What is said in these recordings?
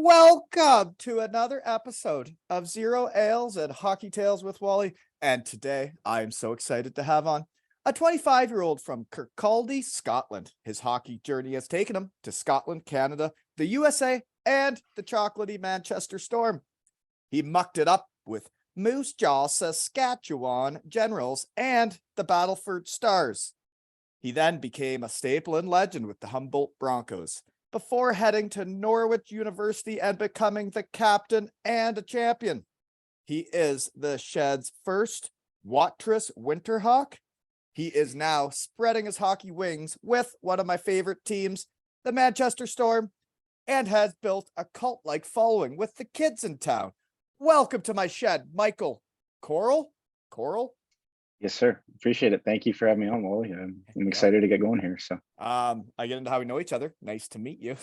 Welcome to another episode of Zero Ales and Hockey Tales with Wally. And today I am so excited to have on a 25-year-old from Kirkcaldy, Scotland. His hockey journey has taken him to Scotland, Canada, the USA, and the chocolatey Manchester Storm. He mucked it up with Moose Jaw, Saskatchewan Generals, and the Battleford Stars. He then became a staple and legend with the Humboldt Broncos, before heading to Norwich University and becoming the captain and a champion. He is the Shed's first Watrous Winterhawk. He is now spreading his hockey wings with one of my favorite teams, the Manchester Storm, and has built a cult-like following with the kids in town. Welcome to my shed, Michael Korol. Korol? Yes, sir. Appreciate it. Thank you for having me on, Wally. I'm excited to get going here. So, I get into how we know each other. Nice to meet you.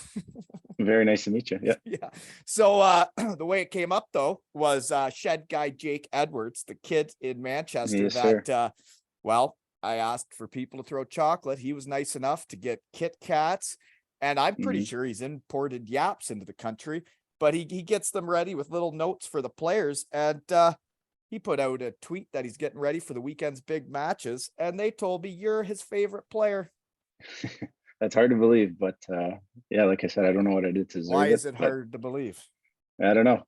very nice to meet you. Yeah. Yeah. So, the way it came up though was shed guy Jake Edwards, the kid in Manchester Yes, that sir. I asked for people to throw chocolate. He was nice enough to get Kit Kats, and I'm pretty sure he's imported yaps into the country, but he gets them ready with little notes for the players, and he put out a tweet that he's getting ready for the weekend's big matches, and they told me you're his favorite player. That's hard to believe, but yeah, like I said, I don't know what I did to deserve Why is it, it but hard to believe? I don't know.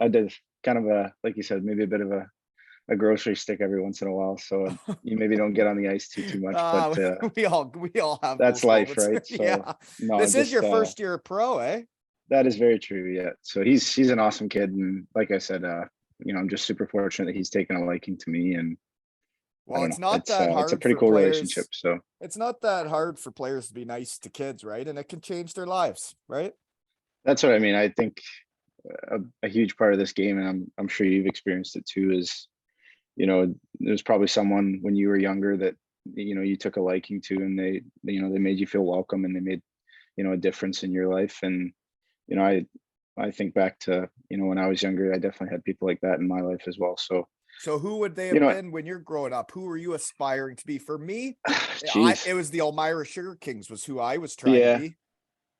I did kind of like you said, maybe a bit of a grocery stick every once in a while. So you maybe don't get on the ice too much, but We all have that's those life, moments. right? So Yeah. no, This is just your first year pro, eh? that is very true. Yeah. So he's an awesome kid, and like I said, I'm just super fortunate that he's taken a liking to me, and I Well, don't it's know. not that It's a hard pretty for cool relationship. players. So It's not that hard for players to be nice to kids, right? And it can change their lives, right? that's what I mean. I think a huge part of this game, and I'm sure you've experienced it too, is there's probably someone when you were younger that you took a liking to, and they made you feel welcome, and they made a difference in your life. And you know I think back to when I was younger, I definitely had people like that in my life as well. So So who would they you have know, been when you're growing up? Who were you aspiring to be? For me, geez, it was the Elmira Sugar Kings was who I was trying to yeah, be.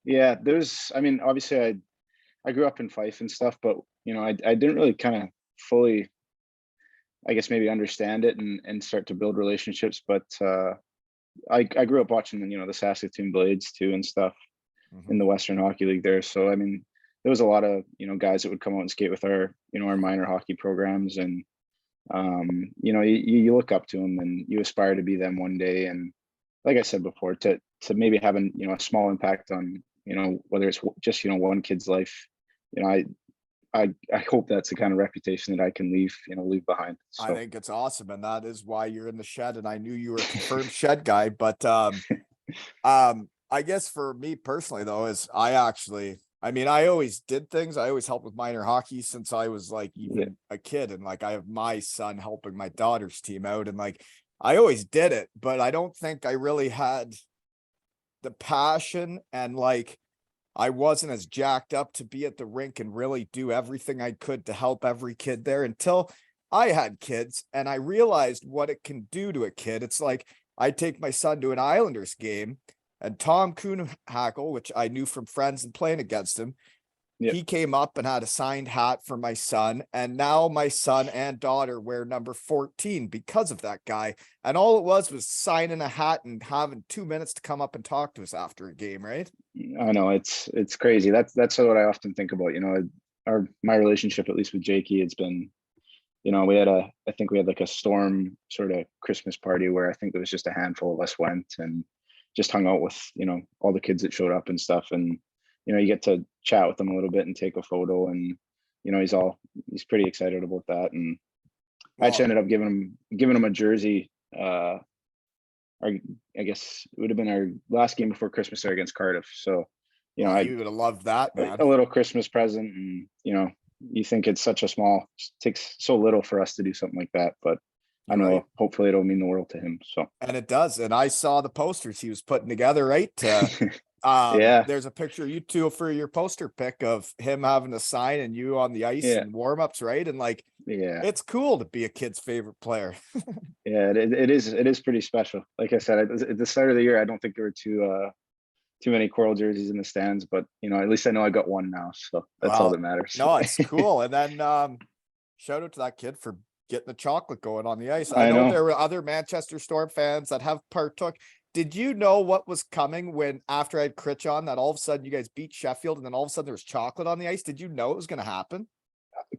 yeah. I mean, obviously, I grew up in Fife and stuff, but I didn't really kind of fully, I guess, maybe understand it and start to build relationships. But I grew up watching the Saskatoon Blades too and stuff in the Western Hockey League there. So I mean, there was a lot of guys that would come out and skate with our minor hockey programs, and you look up to them and you aspire to be them one day. And like I said before, to maybe have a small impact on whether it's just one kid's life. I hope that's the kind of reputation that I can leave behind. I So think it's awesome, and that is why you're in the shed. And I knew you were a confirmed shed guy, but I guess for me personally though, I mean, I always did things. I always helped with minor hockey since I was like yeah, even a kid, and like I have my son helping my daughter's team out, and like I always did it, but I don't think I really had the passion, and like I wasn't as jacked up to be at the rink and really do everything I could to help every kid there until I had kids and I realized what it can do to a kid. It's like I take my son to an Islanders game, and Tom Kuhnhackle, which I knew from friends and playing against him, yeah. he came up and had a signed hat for my son, and now my son and daughter wear number 14 because of that guy. And all it was signing a hat and having 2 minutes to come up and talk to us after a game, right? I know it's crazy. That's what I often think about. My relationship, at least with Jakey, it's been, I think we had like a Storm sort of Christmas party where I think there was just a handful of us went and just hung out with, all the kids that showed up and stuff. And, you get to chat with them a little bit and take a photo, and, he's pretty excited about that. And I actually Well, ended up giving him a jersey. I guess it would have been our last game before Christmas there against Cardiff. So, well, I he would have loved that, man. a little Christmas present, and you think it's such a small, takes so little for us to do something like that, but I You're right. know hopefully it'll mean the world to him. So And it does. And I saw the posters he was putting together, right? yeah, There's a picture of you two for your poster pic of him having a sign and you on the ice yeah, and warm-ups, right? And like yeah, it's cool to be a kid's favorite player. yeah. It is pretty special. Like I said, at the start of the year, I don't think there were too many Korol jerseys in the stands, but at least I know I got one now, so that's all Well, that matters. no, it's cool. And then shout out to that kid for getting the chocolate going on the ice. I I know know. there were other Manchester Storm fans that have partook. Did you know what was coming when after I had Critch on that all of a sudden you guys beat Sheffield and then all of a sudden there was chocolate on the ice? Did you know it was going to happen?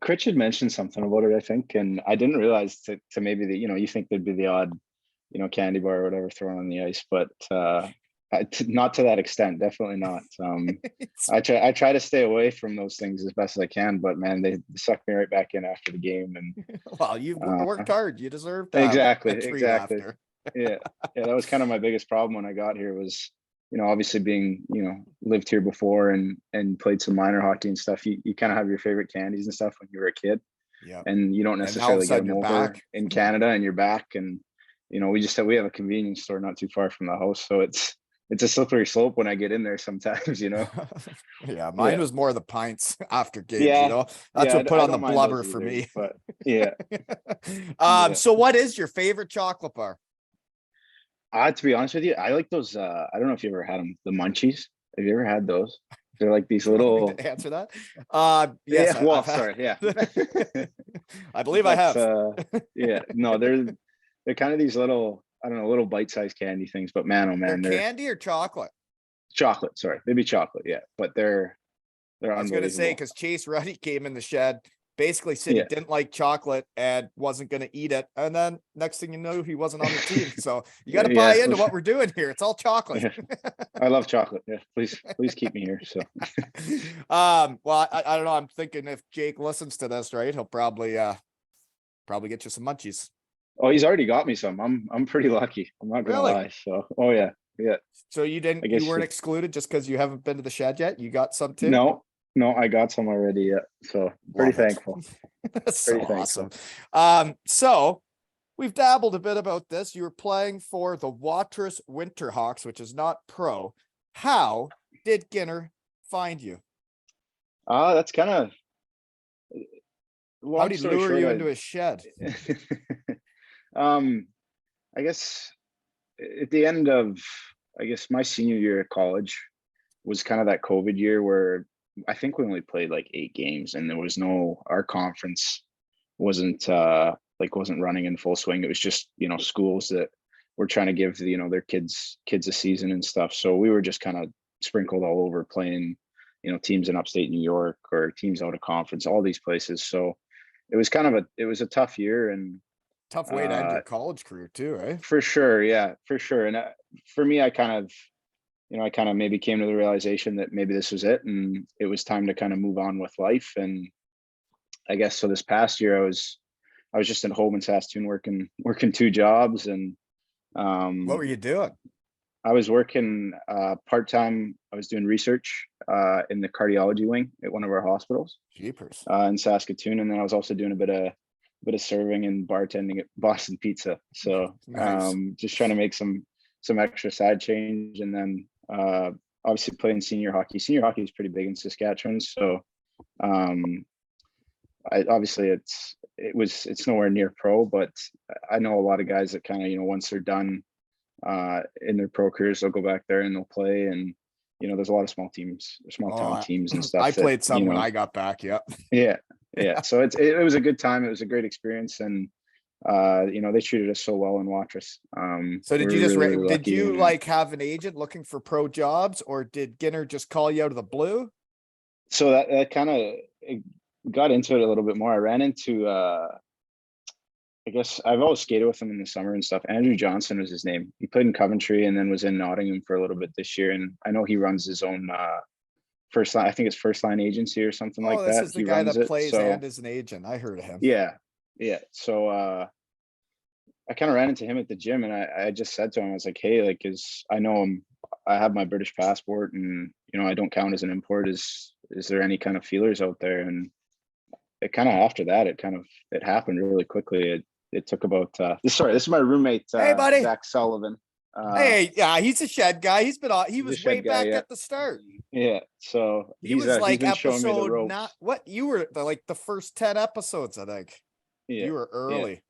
Critch had mentioned something about it, I think, and I didn't realize to maybe that you think there'd be the odd candy bar or whatever thrown on the ice, but not to that extent, definitely not. I try to stay away from those things as best as I can, but man, they sucked me right back in after the game. And well, you've worked hard, you deserve that. Exactly. Yeah, that was kind of my biggest problem when I got here was obviously being lived here before and played some minor hockey and stuff. You kind of have your favorite candies and stuff when you were a kid, and you don't necessarily get them over in Canada, and you're back. And we have a convenience store not too far from the house, so it's a slippery slope when I get in there sometimes. Yeah, mine was more the pints after games. That's what put on the blubber for me. But yeah. So what is your favorite chocolate bar? To be honest with you, I like those. I don't know if you ever had them, the munchies. Have you ever had those? They're like these little. Answer that. Yes. Yeah, well, sorry. Yeah. I believe I have. Yeah. No, they're kind of these little, I don't know, little bite-sized candy things. But man, oh man, they're candy or chocolate? Chocolate. Sorry, maybe chocolate. Yeah, but they're. I was going to say because Chase Ruddy came in the shed. Basically said he didn't like chocolate and wasn't going to eat it. And then next thing you know, he wasn't on the team. So you got to buy into what we're doing here. It's all chocolate. Yeah. I love chocolate. Yeah, please keep me here. So, well, I don't know. I'm thinking if Jake listens to this, right, he'll probably get you some munchies. Oh, he's already got me some. I'm pretty lucky. I'm not going to lie. So, oh yeah. So you weren't excluded just because you haven't been to the shed yet? You got some too? No, I got some already. Yeah. So pretty thankful. That's pretty so awesome. So we've dabbled a bit about this. You were playing for the Watrous Winterhawks, which is not pro. How did Ginner find you? That's kind of. How did he lure you into his shed? I guess at the end of my senior year at college was kind of that COVID year where I think we only played like 8 games, and there was our conference wasn't running in full swing. It was just schools that were trying to give their kids a season and stuff. So we were just kind of sprinkled all over playing teams in upstate New York or teams out of conference, all these places. So it was a tough year and tough way to end your college career too, right? For sure, yeah, for sure. And for me, I kind of maybe came to the realization that maybe this was it, and it was time to kind of move on with life. And I guess so. This past year, I was just at home in Saskatoon working 2 jobs. And what were you doing? I was working part-time. I was doing research in the cardiology wing at one of our hospitals. Jeepers. In Saskatoon, and then I was also doing a bit of serving and bartending at Boston Pizza. So nice. Just trying to make some extra side change. And then obviously playing senior hockey. Senior hockey is pretty big in Saskatchewan. So it's nowhere near pro, but I know a lot of guys that kind of, once they're done in their pro careers, they'll go back there and they'll play. And there's a lot of small town teams and stuff. I played some when I got back. Yeah. Yeah. So it was a good time. It was a great experience. And they treated us so well in Watrous. So did you just did you like have an agent looking for pro jobs, or did Ginner just call you out of the blue? So that kind of got into it a little bit more. I ran into I guess I've always skated with him in the summer and stuff. Andrew Johnson was his name. He played in Coventry and then was in Nottingham for a little bit this year. And I know he runs his own first line. I think it's First Line Agency or something like that. This is the guy that plays and is an agent. I heard of him. Yeah. So I kind of ran into him at the gym, and I just said to him, I was like, hey, like, I know I have my British passport, and I don't count as an import. Is there any kind of feelers out there? And it kind of after that, it happened really quickly. It took about this is my roommate, hey buddy, Zach Sullivan. He's a shed guy. He was way back at the start. Yeah, so he was like episode not what you were like the first 10 episodes, I think. Yeah, you were early.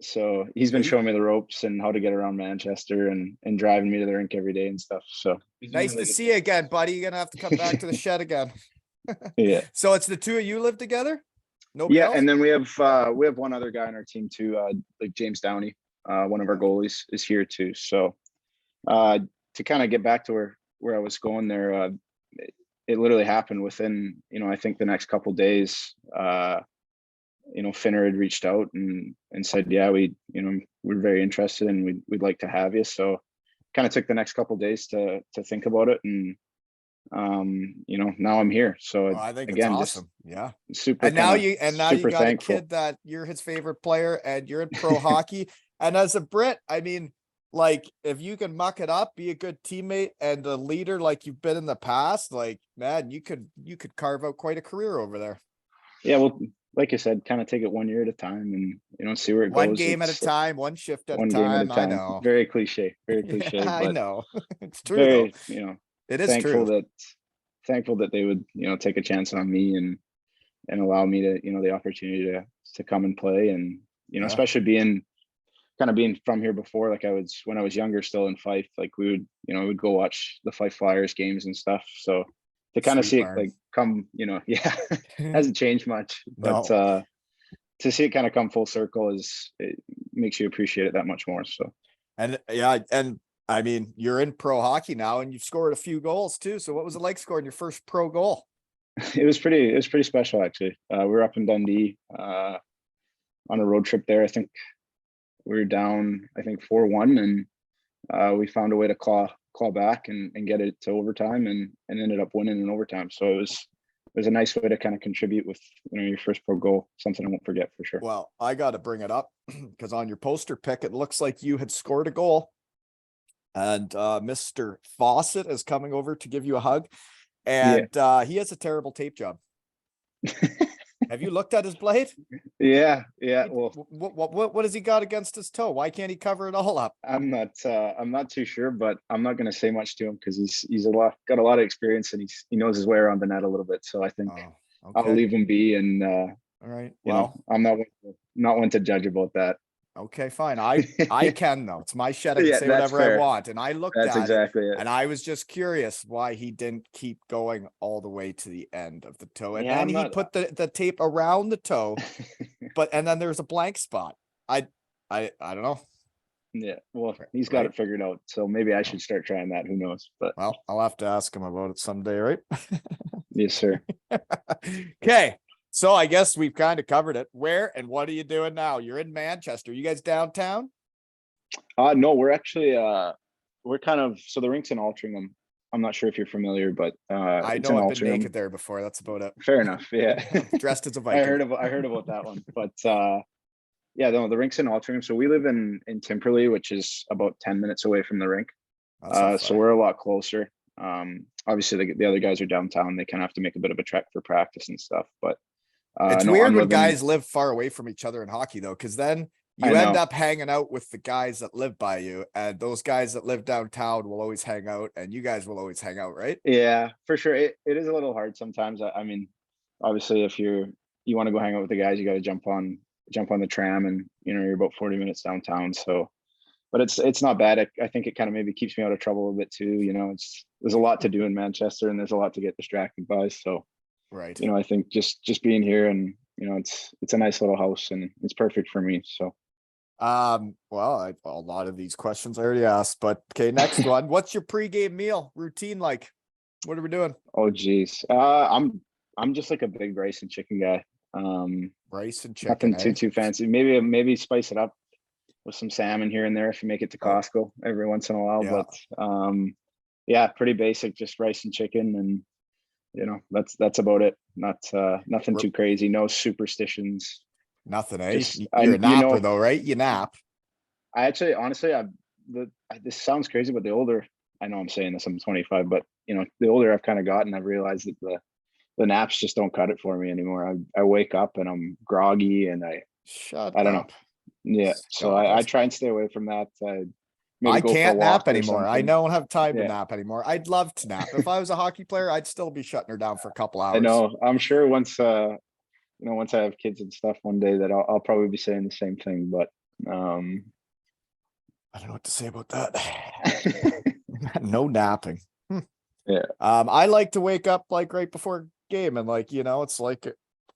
So he's been Yeah, showing me the ropes and how to get around Manchester and driving me to the rink every day and stuff. So he's doing a nice really to good see you again, buddy. You're gonna have to come back to the job. shed again. Yeah. So it's the two of you live together? Nobody Yeah, else? and then we have one other guy on our team too, like James Downey, one of our goalies is here too. So to kind of get back to where I was going there, it literally happened within, I think the next couple days. Finner had reached out and said, yeah, we're very interested and we'd like to have you. So kind of took the next couple days to think about it, and now I'm here. So Oh, I think it's again, just awesome. Yeah. super And now you super got a thankful. kid that you're his favorite player and you're in pro hockey. And as a Brit, I mean, like if you can muck it up, be a good teammate and a leader like you've been in the past, like man, you could carve out quite a career over there. Yeah, well, like I said, kind of take it one year at a time and see where it One goes. game at a It's time, one shift at a one game at a time. I time. know. Very cliche, very Yeah, cliche, I but know. It's true though. very, It is thankful true. that they would, take a chance on me and allow me to, the opportunity to come and play. And, Yeah. especially being from here before, like when I was younger, still in Fife, like we would, we'd go watch the Fife Flyers games and stuff. So to kind of Sweet see it barn. like come, yeah, hasn't changed much, but No. to see it kind of come full circle it makes you appreciate it that much more. So And yeah, and I mean, you're in pro hockey now and you've scored a few goals too. So what was it like scoring your first pro goal? it was pretty special actually. We were up in Dundee on a road trip there. I think we were down, I think 4-1, and we found a way to claw back and get it to overtime and ended up winning in overtime. So it was a nice way to kind of contribute with your first pro goal, something I won't forget for sure. Well, I got to bring it up because on your poster pick, it looks like you had scored a goal and Mr. Fawcett is coming over to give you a hug and he has a terrible tape job. Have you looked at his blade? Yeah. Well, what has he got against his toe? Why can't he cover it all up? I'm not too sure, but I'm not going to say much to him because he's got a lot of experience and he knows his way around the net a little bit. So I think I'll leave him be. And all right, I'm not one to judge about that. Okay, fine. I can though. It's my shed. I can say whatever I want. And I looked at exactly it and I was just curious why he didn't keep going all the way to the end of the toe. And then he put the tape around the toe, and then there's a blank spot. I don't know. Yeah, well, he's got it figured out. So maybe I should start trying that. Who knows? But well, I'll have to ask him about it someday, right? Yes, sir. Okay. So I guess we've kind of covered it. Where and what are you doing now? You're in Manchester. You guys downtown? No, we're actually we're kind of, so the rink's in Altrincham. I'm not sure if you're familiar, but I it's know in I've been Altrincham. naked there before. That's about it. Fair enough. Yeah. Dressed as a Viking. I heard about that one. But yeah, no, the rink's in Altrincham. So we live in Timperley, which is about 10 minutes away from the rink. So we're a lot closer. Obviously the other guys are downtown. They kind of have to make a bit of a trek for practice and stuff, but it's weird when guys live far away from each other in hockey though, because then you end up hanging out with the guys that live by you, and those guys that live downtown will always hang out and you guys will always hang out, right? Yeah, for sure. It is a little hard sometimes. I mean, obviously if you want to go hang out with the guys, you got to jump on the tram and you're about 40 minutes downtown. So, but it's not bad. I think it kind of maybe keeps me out of trouble a bit too. There's a lot to do in Manchester and there's a lot to get distracted by. So, right. I think just being here and, it's a nice little house and it's perfect for me. So, well, a lot of these questions I already asked, but okay, next one. What's your pregame meal routine like? What are we doing? Oh geez. I'm just like a big rice and chicken guy. Rice and chicken. Nothing too fancy. Maybe spice it up with some salmon here and there if you make it to Costco every once in a while. Yeah. But yeah, pretty basic, just rice and chicken, and that's about it. Nothing too crazy. No superstitions. Nothing, eh? You're a napper though, right? You nap. I actually, honestly, this sounds crazy, but the older, I know I'm saying this, I'm 25, but the older I've kind of gotten, I've realized that the naps just don't cut it for me anymore. I wake up and I'm groggy and I don't know. Yeah. So I try and stay away from that. I can't nap anymore. I don't have time to nap anymore. I'd love to nap. If I was a hockey player, I'd still be shutting her down for a couple hours. I know. I'm sure once I have kids and stuff one day that I'll probably be saying the same thing, but I don't know what to say about that. No napping. Yeah. I like to wake up like right before game and like, it's like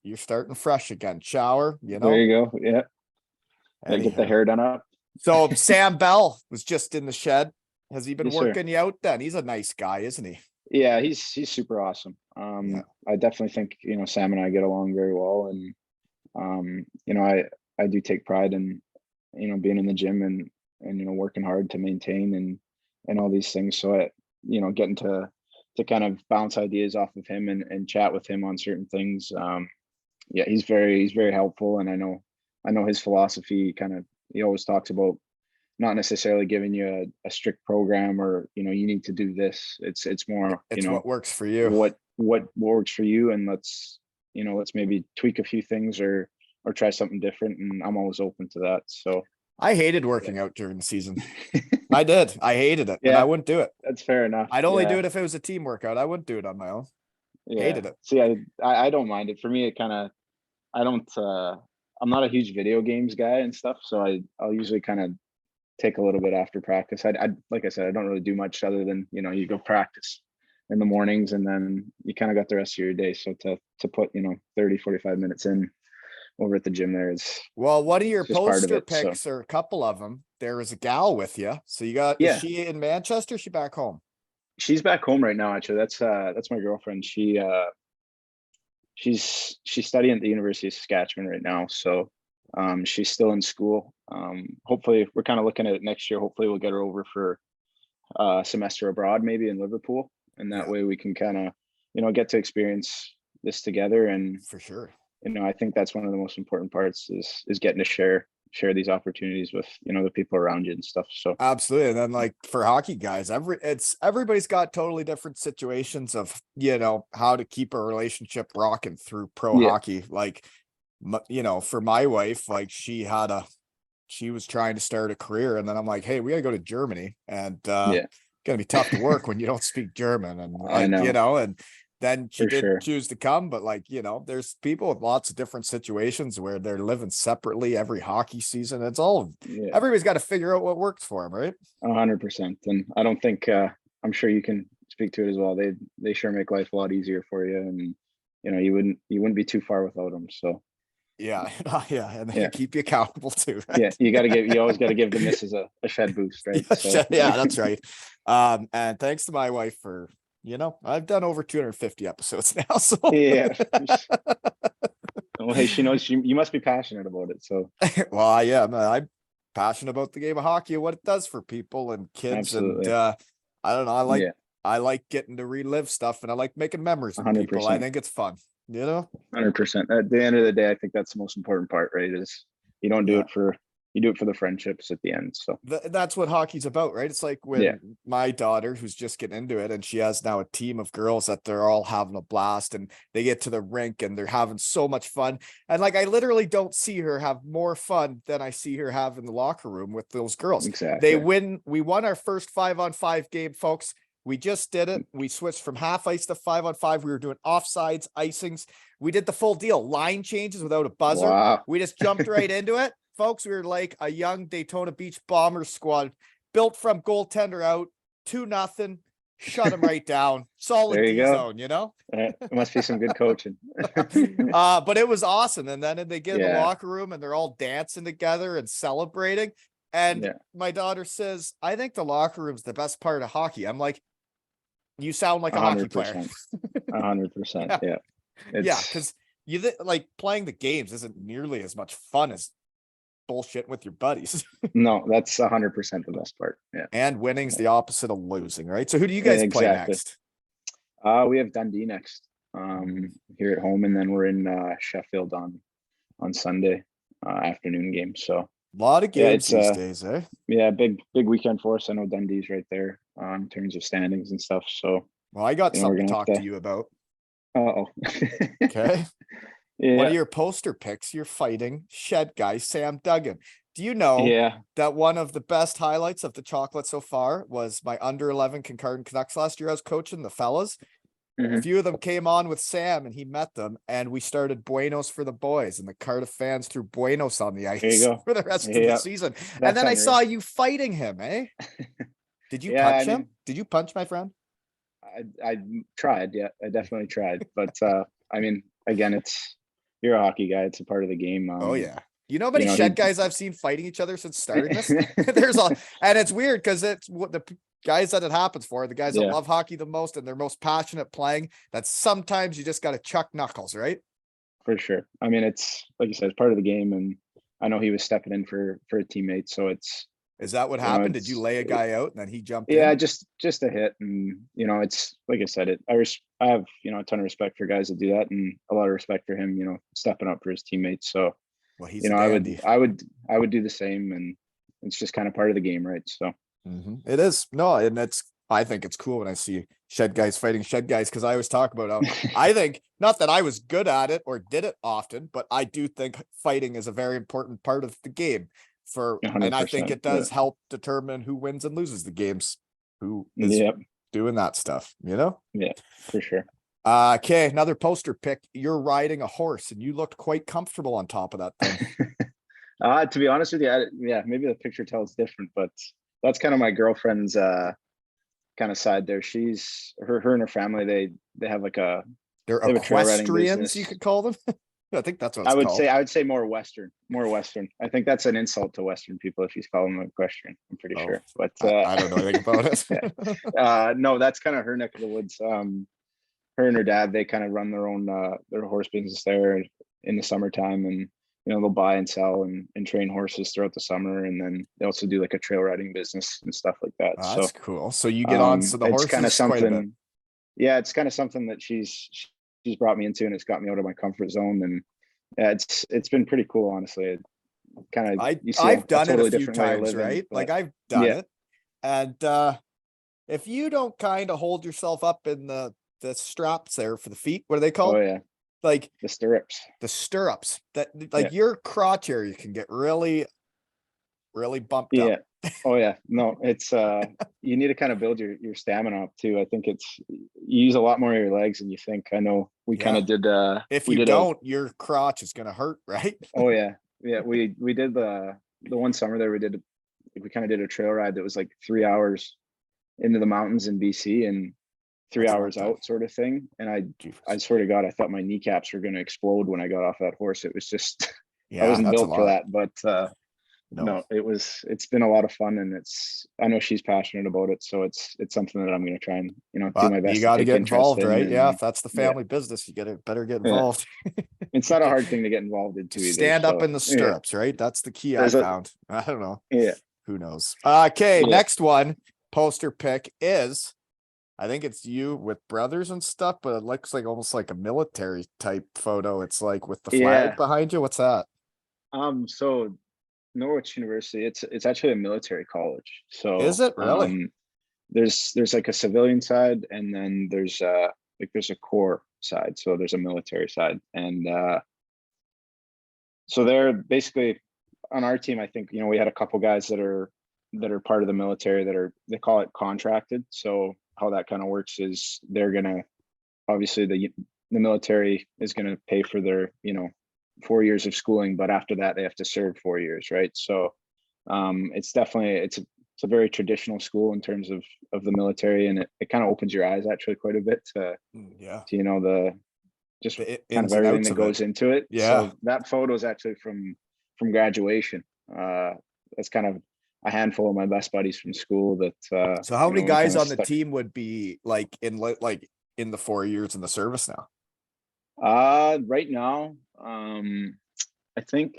you're starting fresh again. Shower, There you go. Yeah. Yeah, get the Anyhow. hair done up. So Sam Bell was just in the shed. Has he been Yes, sir. working you out then? He's a nice guy, isn't he? Yeah, he's super awesome. Yeah. I definitely think, Sam and I get along very well, and I do take pride in, being in the gym and working hard to maintain and all these things. So getting to kind of bounce ideas off of him and chat with him on certain things. Yeah, he's very helpful, and I know his philosophy. Kind of, he always talks about not necessarily giving you a strict program or you need to do this. It's more It's what works for you. What works for you, and let's maybe tweak a few things or try something different, and I'm always open to that. So I hated working out during the season. I did. I hated it. Yeah, and I wouldn't do it. That's fair enough. I'd only do it if it was a team workout. I wouldn't do it on my own. Yeah. Hated it. See, I don't mind it. For me, it kind of, I don't, I'm not a huge video games guy and stuff. So I'll usually kind of take a little bit after practice. I like I said, I don't really do much other than, you go practice in the mornings and then you kind of got the rest of your day. So to put, 30, 45 minutes in over at the gym there is. Well, one of your just part of poster it, so. picks or a couple of them, there was a gal with you. So you got, Yeah. is she in Manchester? Or is she back home? She's back home right now. Actually, that's my girlfriend. She's studying at the University of Saskatchewan right now. So she's still in school. Hopefully we're kind of looking at it next year. Hopefully we'll get her over for a semester abroad, maybe in Liverpool. And that way we can kind of, get to experience this together. And For sure. I think that's one of the most important parts is getting to share these opportunities with, the people around you and stuff. So Absolutely. And then like for hockey guys, everybody's got totally different situations of, how to keep a relationship rocking through pro hockey. Like, for my wife, like she was trying to start a career and then I'm like, hey, we gotta go to Germany and gonna be tough to work when you don't speak German. And I know. and then she For did sure. choose to come, but like, there's people with lots of different situations where they're living separately every hockey season. It's all, everybody's got to figure out what works for them, right? 100%. And I don't think, I'm sure you can speak to it as well. They sure make life a lot easier for you. And, you wouldn't be too far without them. So. Yeah. And they keep you accountable too. Right? Yeah. You always got to give the missus a shed boost, right? Yeah, that's right. And thanks to my wife for, I've done over 250 episodes now. So yeah. Well, hey, she knows you must be passionate about it. So well, I am. I'm passionate about the game of hockey and what it does for people and kids. Absolutely. And I don't know. I like getting to relive stuff and I like making memories with people. I think it's fun, 100%. At the end of the day, I think that's the most important part, right? Is you don't do it you do it for the friendships at the end. So that's what hockey's about, right? It's like when my daughter, who's just getting into it, and she has now a team of girls that they're all having a blast and they get to the rink and they're having so much fun. And like, I literally don't see her have more fun than I see her have in the locker room with those girls. Exactly. We won our first 5-on-5 game, folks. We just did it. We switched from half ice to 5-on-5. We were doing offsides, icings. We did the full deal, line changes without a buzzer. Wow. We just jumped right into it. Folks, we were like a young Daytona Beach Bombers squad, built from goaltender out, 2-0, shut him right down. Solid D zone, It must be some good coaching. But it was awesome. And then they get in the locker room and they're all dancing together and celebrating. And my daughter says, I think the locker room's the best part of hockey. I'm like, you sound like a 100%. Hockey player. 100%. Yeah. Because like playing the games isn't nearly as much fun as bullshit with your buddies. No, that's 100% the best part. Yeah. And winning's the opposite of losing, right? So who do you guys play next? We have Dundee next here at home, and then we're in Sheffield on Sunday afternoon game. So a lot of games these days, eh? Yeah, big weekend for us. I know Dundee's right there in terms of standings and stuff. So well, I got something to talk to you about. Okay. Yeah. One of your poster picks, you're fighting shed guy Sam Duggan. Do you know that one of the best highlights of the chocolate so far was my under 11 Kincardine Canucks last year? I was coaching the fellas. A Mhm. few of them came on with Sam and he met them, and we started Buenos for the boys, and the Cardiff fans threw Buenos on the There you ice go. for the rest of the Yeah, season. And that's then I unreal. saw you fighting him, eh? Did you Yeah, I punch him? mean, Did you punch my friend? I tried. Yeah, I definitely tried. But I mean, again, you're a hockey guy. It's a part of the game. Oh yeah. You know how You many know, shed he. guys I've seen fighting each other since starting this? There's a, and it's weird because it's what the guys that it happens for, the guys that Yeah, love hockey the most and they're most passionate playing, that sometimes you just got to chuck knuckles, right? for sure. I mean, it's like you said, it's part of the game, and I know he was stepping in for a teammate, so it's Is that what you know, happened? Did you lay a guy out and then he jumped yeah, in? just a hit, and it's like I said, I have a ton of respect for guys that do that, and a lot of respect for him, stepping up for his teammates. So Well, he's a I would dandy. I would I would do the same, and it's just kind of part of the game, right? So It is. No, and I think it's cool when I see shed guys fighting shed guys, because I always talk about how I think, not that I was good at it or did it often, but I do think fighting is a very important part of the game and I think 100%. it Yeah. does help determine who wins and loses the games, who is Yep. doing that stuff, you know? Yeah, for sure. Okay, another poster pick. You're riding a horse and you looked quite comfortable on top of that thing. To be honest with you, yeah, maybe the picture tells different, but that's kind of my girlfriend's kind of side there. She's her and her family, they have like They're they have a trail riding equestrians, you business. could call them. I think that's what it's called. I would say more Western, more Western. I think that's an insult to Western people if you call them equestrian. I'm pretty Oh, sure, but I don't know anything about it. no, that's kind of her neck of the woods. Her and her dad, they kind of run their horse business there in the summertime, and they'll buy and sell and train horses throughout the summer, and then they also do like a trail riding business and stuff like that. Oh, So that's cool. So you get on so the it's kind of horses quite a bit. something. Yeah, it's kind of something that she's brought me into, and it's got me out of my comfort zone, and yeah, it's been pretty cool, honestly. Kind of you see I've a done it a totally few different way of times, living, right? Like but I've done yeah, it. And if you don't kind of hold yourself up in the straps there for the feet, what are they oh called? yeah, Like the stirrups. the stirrups, that Yeah, like your crotch area can get really, really bumped up. yeah. Oh yeah, no, it's you need to kind of build your stamina up too. I think you use a lot more of your legs than you think. I know we kind Yeah. of did If we you did a don't, your crotch is gonna hurt, right? oh yeah, we did the one summer there, we kind of did a trail ride that was like 3 hours into the mountains in BC and three That's a long hours time. out sort of thing. And I Jeepers. swear to God, I thought my kneecaps were going to explode when I got off that horse. It was just I Yeah, wasn't that's a built for lot. that, but No. no, it's been a lot of fun, and I know she's passionate about it, so it's something that I'm going to try and do my But you best to got to take get interest involved, in. right? Yeah, if And that's the yeah, family business, you gotta better get yeah, involved. it's not a hard thing to get involved in too Just either. stand up So in the yeah, stirrups, right? That's the key I there's a found. I don't know. yeah, Who knows? Okay, yeah, next one poster pick is, I think it's you with brothers and stuff, but it looks like almost like a military type photo. It's like with the flag yeah. behind you. What's that? So Norwich University, it's actually a military college. Is So it really? there's like a civilian side, and then there's a core side. So there's a military side, and so they're basically on our team. I think we had a couple guys that are part of the military they call it contracted. So how that kind of works is they're gonna obviously the military is gonna pay for their 4 years of schooling, but after that they have to serve 4 years, right? So it's definitely it's a very traditional school in terms of the military, and it kind of opens your eyes actually quite a bit Yeah. to the just The kind of ins and everything outs that of it. goes into it. Yeah. So that photo is actually from graduation. That's kind of a handful of my best buddies from school that So how many we kind guys of on the stuck. team would be like in the 4 years in the service now? Right now, I think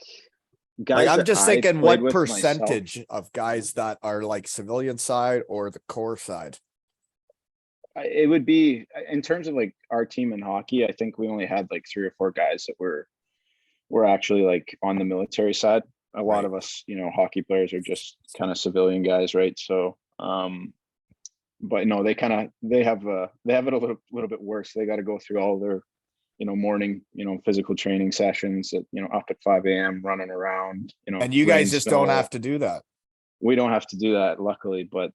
Like guys I'm that just I thinking played what with myself. percentage of guys that are like civilian side or the core side? It would be in terms of like our team in hockey. I think we only had like 3 or 4 guys that were actually like on the military side. A lot Right. of us, hockey players are just kind of civilian guys, right? So, but no, they have it a little bit worse. They got to go through all their morning physical training sessions at up at 5 a.m. running around, And you rain, guys just don't snow. have to do that. We don't have to do that, luckily, but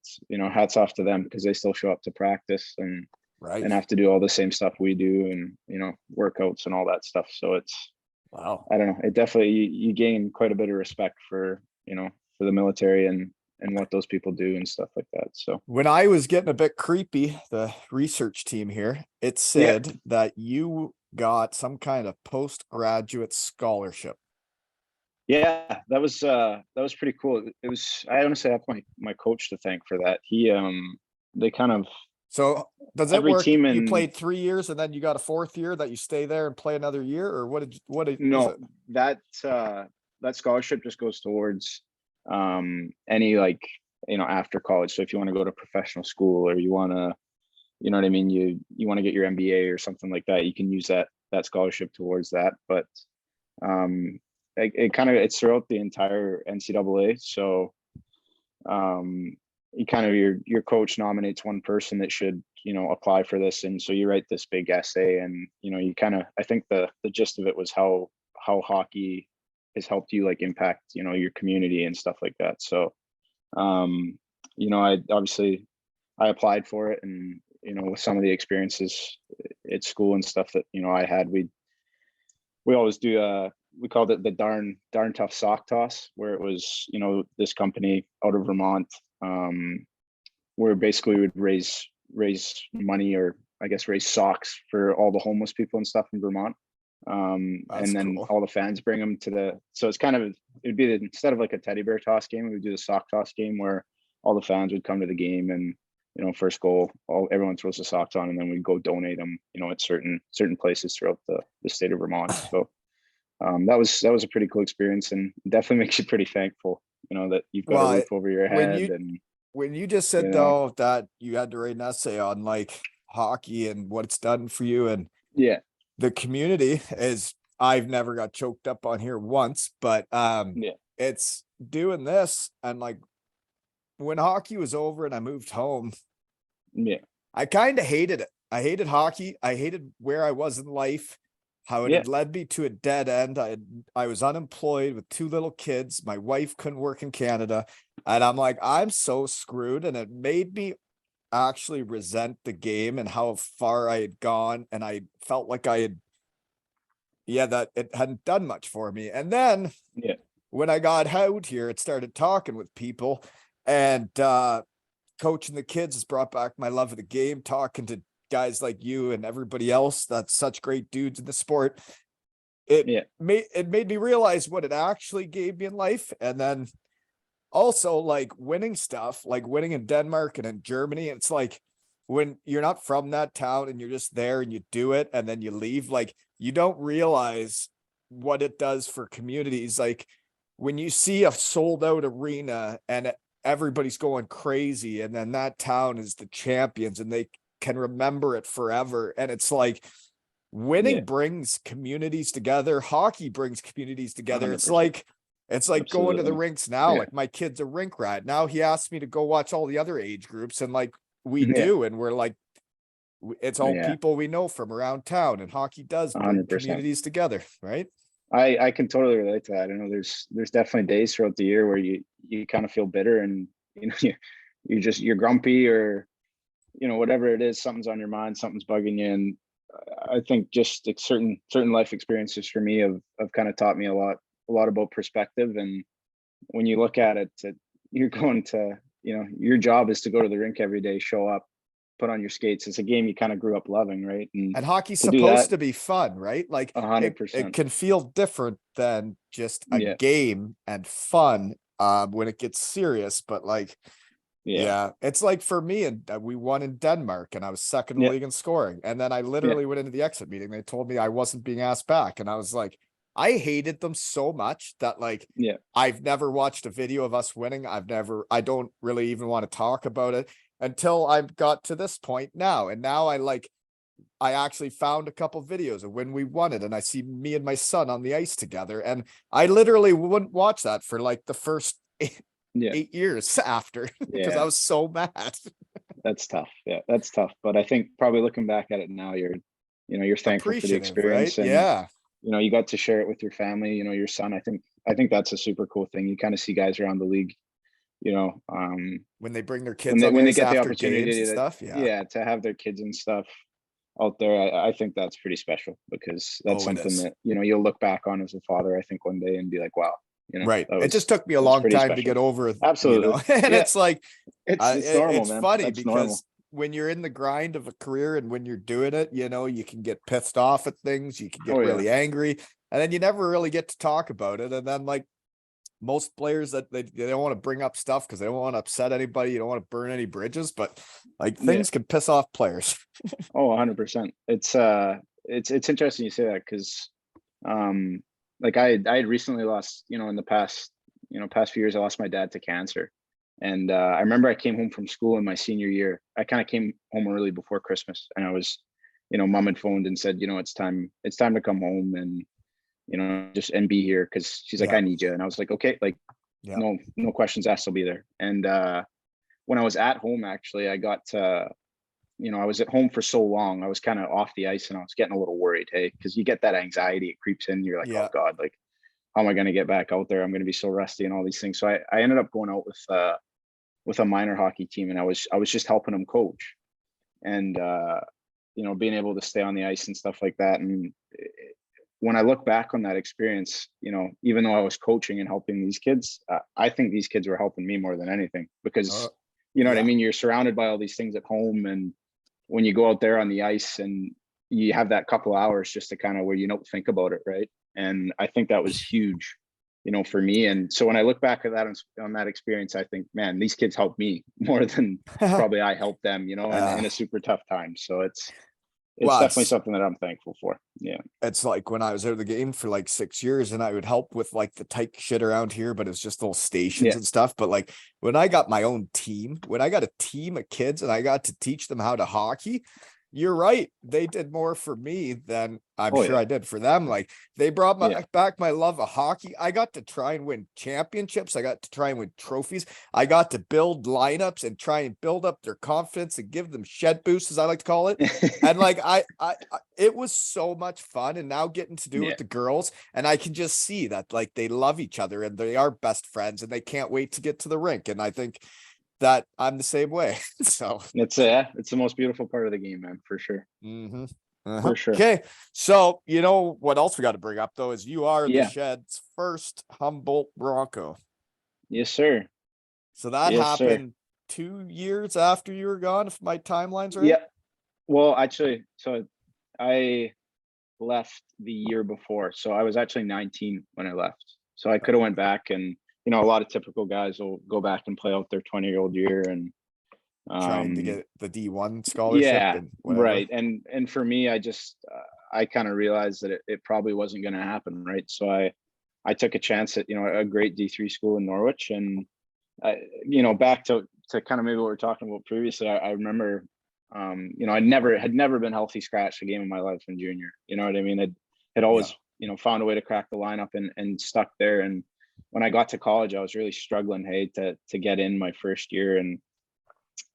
hats off to them because they still show up to practice, and Right. and have to do all the same stuff we do, and workouts and all that stuff. So it's, Wow. I don't know, it definitely, you gain quite a bit of respect for for the military and what those people do and stuff like that. So When I was getting a bit creepy, the research team here, it yeah, said that you got some kind of postgraduate scholarship. yeah, that was pretty cool. It was, I honestly have my coach to thank for that. They kind of, So does it every work? team You in, played 3 years and then you got a fourth year that you stay there and play another year, or is no, it? that scholarship just goes towards any, like, after college. So if you want to go to professional school, or you want to, you know what I mean, you want to get your MBA or something like that, you can use that scholarship towards that. But it kind of, it's throughout the entire NCAA. So you kind of, your coach nominates one person that should apply for this, and so you write this big essay, and you kind of, I think the gist of it was how hockey has helped you, like, impact your community and stuff like that. So I obviously, I applied for it, and with some of the experiences at school and stuff that I had, we always do, we called it the darn tough sock toss, where it was this company out of Vermont, where basically we would raise money, or I guess raise socks for all the homeless people and stuff in Vermont. That's And then cool. all the fans bring them to so it's kind of, it'd be instead of like a teddy bear toss game, we would do the sock toss game, where all the fans would come to the game, and first goal, everyone throws the socks on, and then we'd go donate them at certain places throughout the state of Vermont. So that was a pretty cool experience, and definitely makes you pretty thankful that you've got a Well, roof over your when head. you And when you just said though that you had to write an essay on like hockey and what it's done for you and yeah, the community is, I've never got choked up on here once, but yeah, it's doing this, and like when hockey was over and I moved home, yeah, I kind of hated it. I hated hockey. I hated where I was in life, how it yeah, had led me to a dead end. I was unemployed with 2 little kids. My wife couldn't work in Canada, and I'm like, I'm so screwed. And it made me actually resent the game and how far I had gone, and I felt like I had, yeah, that it hadn't done much for me. And then yeah, when I got out here, it started talking with people, and coaching the kids has brought back my love of the game, talking to guys like you and everybody else that's such great dudes in the sport. yeah, It made me realize what it actually gave me in life. And then also like winning stuff, like winning in Denmark and in Germany. It's like when you're not from that town and you're just there and you do it and then you leave, like you don't realize what it does for communities. Like when you see a sold out arena and everybody's going crazy, and then that town is the champions and they can remember it forever. And it's like yeah, winning brings communities together. Hockey brings communities together. 100%. It's like going to the Absolutely. rinks now. Yeah, Like my kid's a rink rat. Now he asked me to go watch all the other age groups, and like we yeah, do, and we're like, it's all yeah, people we know from around town, and hockey does bring 100%. communities together, right? I can totally relate to that. I know there's definitely days throughout the year where you kind of feel bitter, and you're grumpy, or whatever it is, something's on your mind, something's bugging you. And I think just like certain life experiences for me have kind of taught me a lot about perspective. And when you look at it, you're going to, your job is to go to the rink every day, show up, put on your skates. It's a game you kind of grew up loving, right? And And hockey's to do that, supposed to be fun, right? Like it 100%. can feel different than just a Yeah, game and fun when it gets serious. But like, yeah, yeah, it's like for me, and we won in Denmark, and I was second in the yeah, league in scoring. And then I yeah, literally went into the exit meeting. They told me I wasn't being asked back, and I was like, I hated them so much that like yeah, I've never watched a video of us winning. I don't really even want to talk about it until I got to this point now. And now I actually found a couple videos of when we won it, and I see me and my son on the ice together, and I literally wouldn't watch that for like the first yeah, 8 years after because I yeah. was so mad. That's tough. Yeah, that's tough. But I think probably looking back at it now, you're thankful for the Appreciative, right? experience, and Yeah. you got to share it with your family, your son. I think that's a super cool thing. You kind of see guys around the league, you know, When they bring their when kids they on the when they ice get the after games opportunity and to, stuff. Yeah. yeah, to have their kids and stuff out there, I think that's pretty special, because that's Oh, it something is. that, you know, you'll look back on as a father, I think, one day and be like, wow, you know, Right. It just took me a that was long pretty time to special. get over, Absolutely. and Yeah, it's like, it's normal, it's man. funny That's normal. because when you're in the grind of a career and when you're doing it, you can get pissed off at things, you can get Oh yeah. really angry, and then you never really get to talk about it. And then like most players that they don't want to bring up stuff because they don't want to upset anybody, you don't want to burn any bridges, but like Yeah. things can piss off players. Oh, 100%. It's interesting you say that, because like I had recently lost, you know, in the past, you know, past few years, I lost my dad to cancer. And I remember I came home from school in my senior year. I kind of came home early before Christmas, and I was, you know, mom had phoned and said, you know, it's time to come home and, you know, just and be here, because she's like, Yeah. I need you. And I was like, okay, like, Yeah. no questions asked, I'll be there. And when I was at home, actually, I got you know, I was at home for so long, I was kind of off the ice, and I was getting a little worried, hey, because you get that anxiety, it creeps in. You're like, oh Yeah. God, like, how am I going to get back out there? I'm going to be so rusty and all these things. So I ended up going out with a minor hockey team, and I was just helping them coach, and you know, being able to stay on the ice and stuff like that. And when I look back on that experience, you know, even though I was coaching and helping these kids, I think these kids were helping me more than anything, because you know what I Yeah. mean? You're surrounded by all these things at home, and when you go out there on the ice and you have that couple hours just to kind of where you don't think about it, right? And I think that was huge, you know, for me. And so when I look back at that on that experience, I think, man, these kids helped me more than probably I helped them, you know, in a super tough time. So it's Well, definitely something that I'm thankful for. Yeah. it's like when I was out of the game for like 6 years and I would help with like the type shit around here, but it's just little stations Yeah. and stuff. But like when I got my own team, when I got a team of kids and I got to teach them how to hockey, you're right. They did more for me than I'm Oh sure yeah. I did for them. Like they brought Yeah. back my love of hockey. I got to try and win championships. I got to try and win trophies. I got to build lineups and try and build up their confidence and give them shed boosts, as I like to call it. And like it was so much fun. And now getting to do it Yeah. with the girls, and I can just see that like they love each other and they are best friends and they can't wait to get to the rink. And I think that I'm the same way. So It's the most beautiful part of the game, man, for sure. mm-hmm. For sure. Okay, so you know what else we got to bring up though is you are the Yeah. Shed's first Humboldt Bronco. Yes, sir. So that Yes, sir. happened 2 years after you were gone, if my timeline's right. Yeah. Well, actually, so I left the year before. So I was actually 19 when I left. So I could have went back, and you know, a lot of typical guys will go back and play out their 20-year-old year, and Trying to get the D1 scholarship yeah, and whatever. right. And for me, I just I kind of realized that it probably wasn't going to happen, right? So I took a chance at, you know, a great D3 school in Norwich. And you know, back to kind of maybe what we are talking about previously, I remember you know, had never been healthy scratched a game in my life in junior. You know what I mean? Had Yeah. always, you know, found a way to crack the lineup and stuck there. And when I got to college, I was really struggling, hey, to get in my first year. And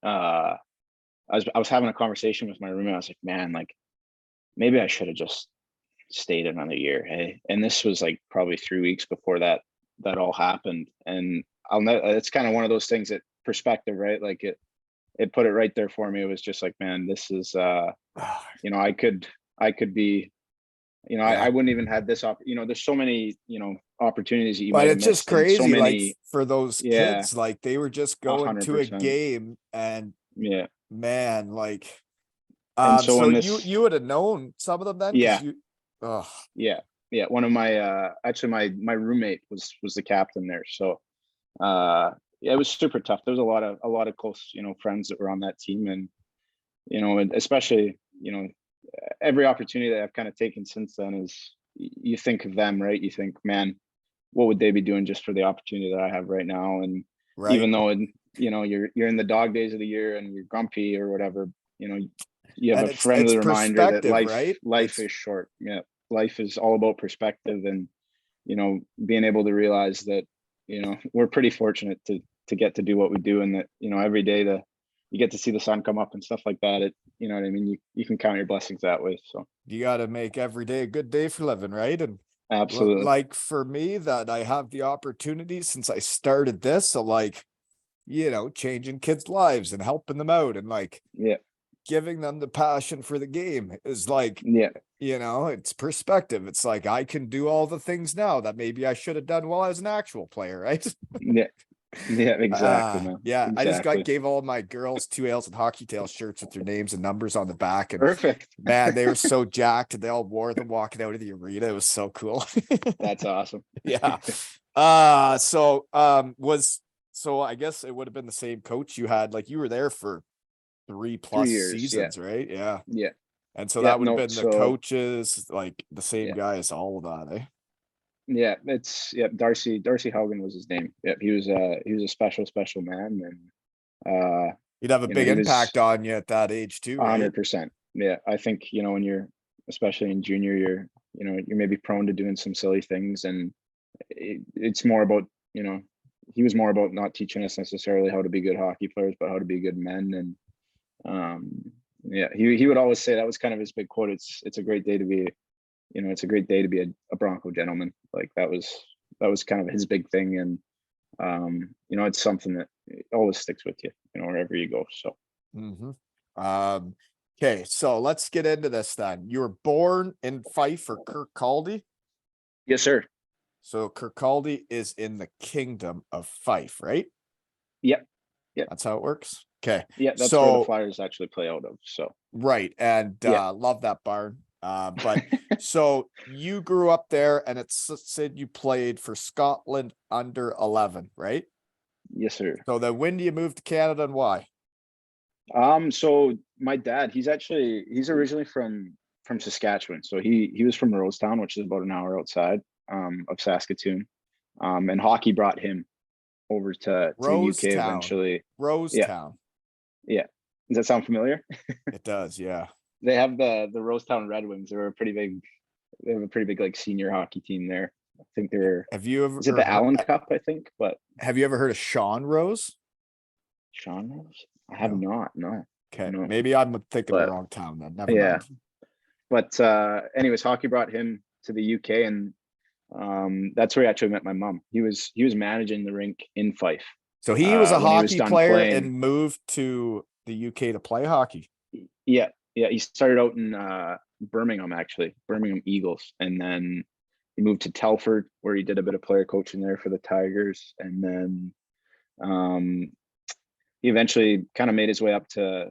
I was having a conversation with my roommate. I was like, man, like maybe I should have just stayed another year, hey. And this was like probably 3 weeks before that all happened. And I'll know it's kind of one of those things that perspective, right? Like it put it right there for me. It was just like, man, this is you know, I could be, you know, Yeah. I wouldn't even have this you know, there's so many, you know, opportunities that you But might have it's just missed, and so crazy, like many. for those Yeah, kids, like they were just going to a 100%. game and Yeah. man, like And so so when you would have known some of them then because yeah, you oh yeah, yeah. One of my actually my roommate was the captain there. So yeah, it was super tough. There was a lot of close, you know, friends that were on that team. And you know, and especially, you know, every opportunity that I've kind of taken since then is you think of them, right? You think, man, what would they be doing just for the opportunity that I have right now? And right. even though, you know, you're in the dog days of the year and you're grumpy or whatever, you know, you have And a it's friendly reminder that perspective, right? life It's is short. Yeah, life is all about perspective. And you know, being able to realize that, you know, we're pretty fortunate to get to do what we do, and that, you know, every day you get to see the sun come up and stuff like that. It, you know what I mean? You can count your blessings that way. So you got to make every day a good day for living, right? And absolutely. like for me, that I have the opportunity since I started this, so like changing kids' lives and helping them out and like Yeah. giving them the passion for the game is like, Yeah. it's perspective. It's like I can do all the things now that maybe I should have done while I was an actual player, right? Yeah. Yeah, exactly, man. Yeah, I just Exactly. gave all my girls 2 Ales and Hockey Tail shirts with their names and numbers on the back, and Perfect. man, they were so jacked, and they all wore them walking out of the arena. It was so cool. That's awesome. Yeah. So I guess it would have been the same coach you had. Like you were there for 3+ 3 years. seasons, right? Yeah. Yeah. And so Yeah, that would have no, been the so coaches, like the same yeah. guys, all of that, eh? Yeah, Darcy Haugen was his name. Yeah, he was a special man, and He'd have a big he was impact on you at that age too, right? 100%. Yeah, I think when you're especially in junior, you're maybe prone to doing some silly things, and it's more about he was more about not teaching us necessarily how to be good hockey players, but how to be good men. And yeah, he would always say that was kind of his big quote. It's a great day to be, it's a great day to be a Bronco gentleman. Like that was kind of his big thing, and it's something that always sticks with you, wherever you go. So. Okay, so let's get into this then. You were born in Fife or Kirkcaldy? Yes, sir. So Kirkcaldy is in the Kingdom of Fife, right? Yep. Yeah. That's how it works. Okay. Yeah, that's where the Flyers actually play out of. So right. And love that barn. But so you grew up there, and it said you played for Scotland under 11, right? Yes, sir. So then when do you move to Canada, and why? So my dad, he's originally from Saskatchewan. So he was from Rosetown, which is about an hour outside of Saskatoon. And hockey brought him over to the UK eventually. Rosetown. Yeah. Does that sound familiar? It does, yeah. They have the Rosetown Red Wings. They have a pretty big like senior hockey team there. I think they're Have you ever is it the Allen Cup, I think, but have you ever heard of Sean Rose? Sean Rose? I have not, no. Okay, no. maybe I'm thinking the wrong town then. Never mind. But anyways, hockey brought him to the UK, and that's where he actually met my mom. He was managing the rink in Fife. So he was a hockey player and moved to the UK to play hockey. Yeah. He started out in Birmingham, actually, Birmingham Eagles, and then he moved to Telford, where he did a bit of player coaching there for the Tigers, and then he eventually kind of made his way up to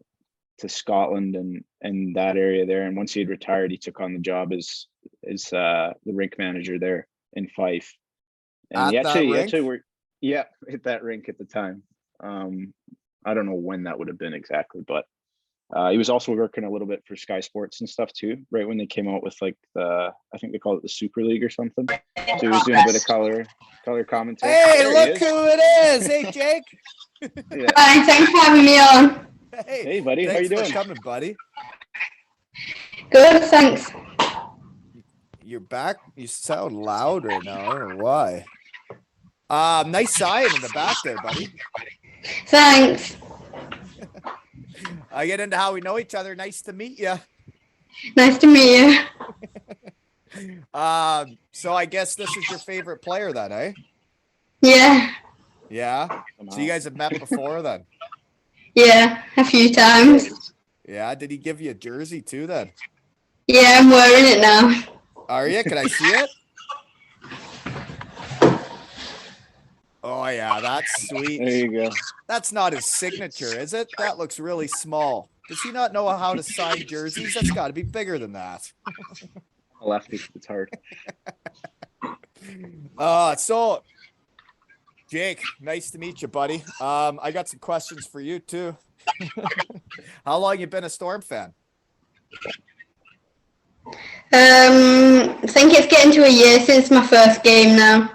Scotland and that area there. And once he had retired, he took on the job as the rink manager there in Fife. And he actually worked, at that rink at the time. I don't know when that would have been exactly, but he was also working a little bit for Sky Sports and stuff too, right when they came out with like I think they call it the Super League or something. So he was doing a bit of color commentary. Hey, look who it is! Hey, Jake. Yeah. Hi, thanks for having me on. Hey, buddy, how you doing? Thanks for coming, buddy. Good, thanks. You're back. You sound loud right now. I don't know why. Nice sign in the back there, buddy. Thanks. I get into how we know each other. Nice to meet you. Nice to meet you. So I guess this is your favorite player then, eh? Yeah. Yeah. So you guys have met before then? Yeah, a few times. Yeah. Did he give you a jersey too then? Yeah, I'm wearing it now. Are you? Can I see it? Oh yeah, that's sweet. There you go. That's not his signature, is it? That looks really small. Does he not know how to sign jerseys? That's got to be bigger than that. Lefty, it's hard. So Jake, nice to meet you, buddy. I got some questions for you too. How long you been a Storm fan? I think it's getting to a year since my first game now.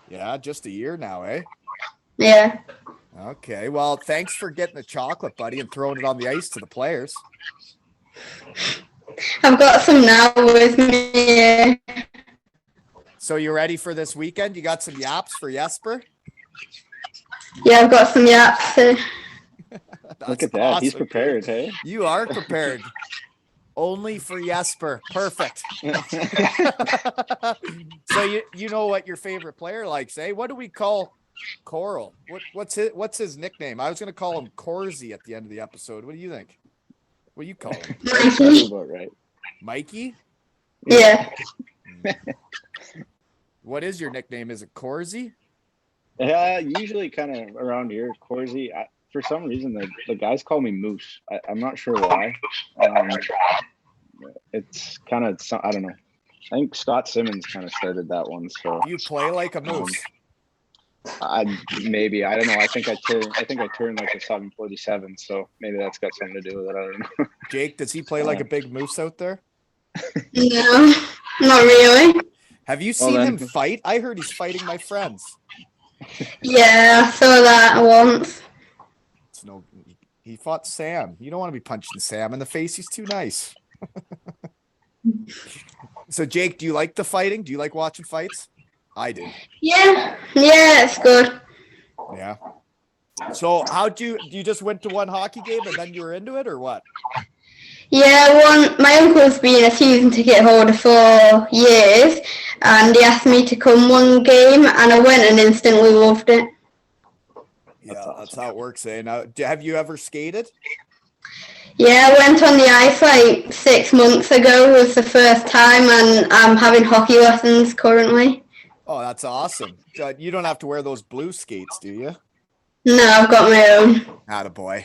Yeah, just a year now, eh? Yeah. Okay, well, thanks for getting the chocolate, buddy, and throwing it on the ice to the players. I've got some now with me. So you ready for this weekend? You got some yaps for Jesper? Yeah, I've got some yaps. Look at that. Awesome. He's prepared, hey? You are prepared. Only for Jesper. Perfect. So you know what your favorite player likes, eh? What do we call Korol. What's his nickname? I was gonna call him Korzie at the end of the episode. What do you think? What do you call him? That's probably about right. Mikey? Yeah. What is your nickname? Is it Korzie? Usually kind of around here, Korzie. For some reason, the guys call me Moose. I'm not sure why. It's kind of, I don't know. I think Scott Simmons kind of started that one. So You play like a moose. Maybe, I don't know. I think I turned like a 747. So maybe that's got something to do with it. I don't know. Jake, does he play like a big moose out there? No, not really. Have you seen him fight? I heard he's fighting my friends. Yeah, I saw that once. He fought Sam. You don't want to be punching Sam in the face. He's too nice. So Jake, do you like the fighting? Do you like watching fights? I do. Yeah, it's good. Yeah. So do you just went to one hockey game and then you were into it or what? Yeah, my uncle's been a season ticket holder for years, and he asked me to come one game, and I went and instantly loved it. Yeah, that's how it works. Now, have you ever skated? Yeah, I went on the ice like 6 months ago. It was the first time, and I'm having hockey lessons currently. Oh, that's awesome. You don't have to wear those blue skates, do you? No, I've got my own. Attaboy.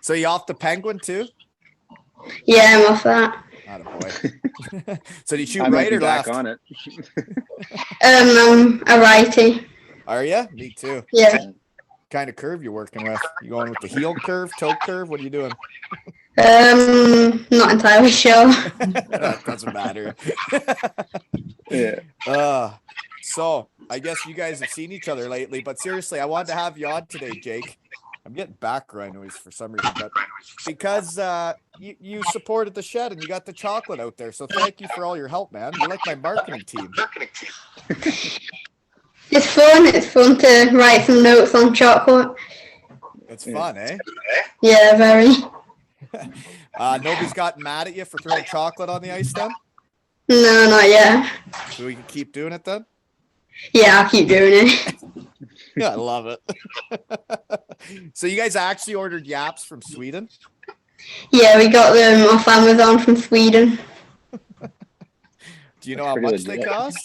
So you off the Penguin too? Yeah, I'm off that. Attaboy. So do you shoot I might right be or back left? on it. I'm a righty. Are you? Me too. Yeah. Kind of curve you working with? You going with the heel curve, toe curve? What are you doing? Not entirely sure. That doesn't matter. Yeah. So I guess you guys have seen each other lately, but seriously, I wanted to have you on today, Jake. I'm getting background noise for some reason, but because you supported the shed and you got the chocolate out there. So thank you for all your help, man. You're like my marketing team. It's fun to write some notes on chocolate. It's fun, eh? Yeah, very. Nobody's gotten mad at you for throwing chocolate on the ice then? No, not yet. So we can keep doing it then? Yeah, I'll keep doing it. Yeah, I love it. So you guys actually ordered yaps from Sweden? Yeah, we got them off Amazon from Sweden. Do you know how much they cost?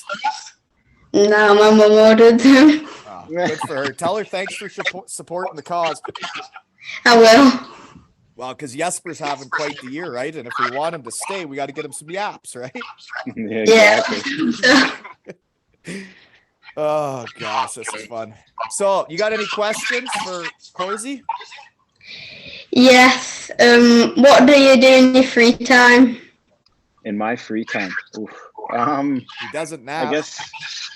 No, my mum ordered them. Oh, good for her. Tell her thanks for supporting the cause. I will. Well, because Jesper's having quite the year, right? And if we want him to stay, we got to get him some yaps, right? Yeah, exactly. Oh, gosh, this is fun. So you got any questions for Korzie? Yes. What do you do in your free time? In my free time. Oof. He doesn't nap. I guess,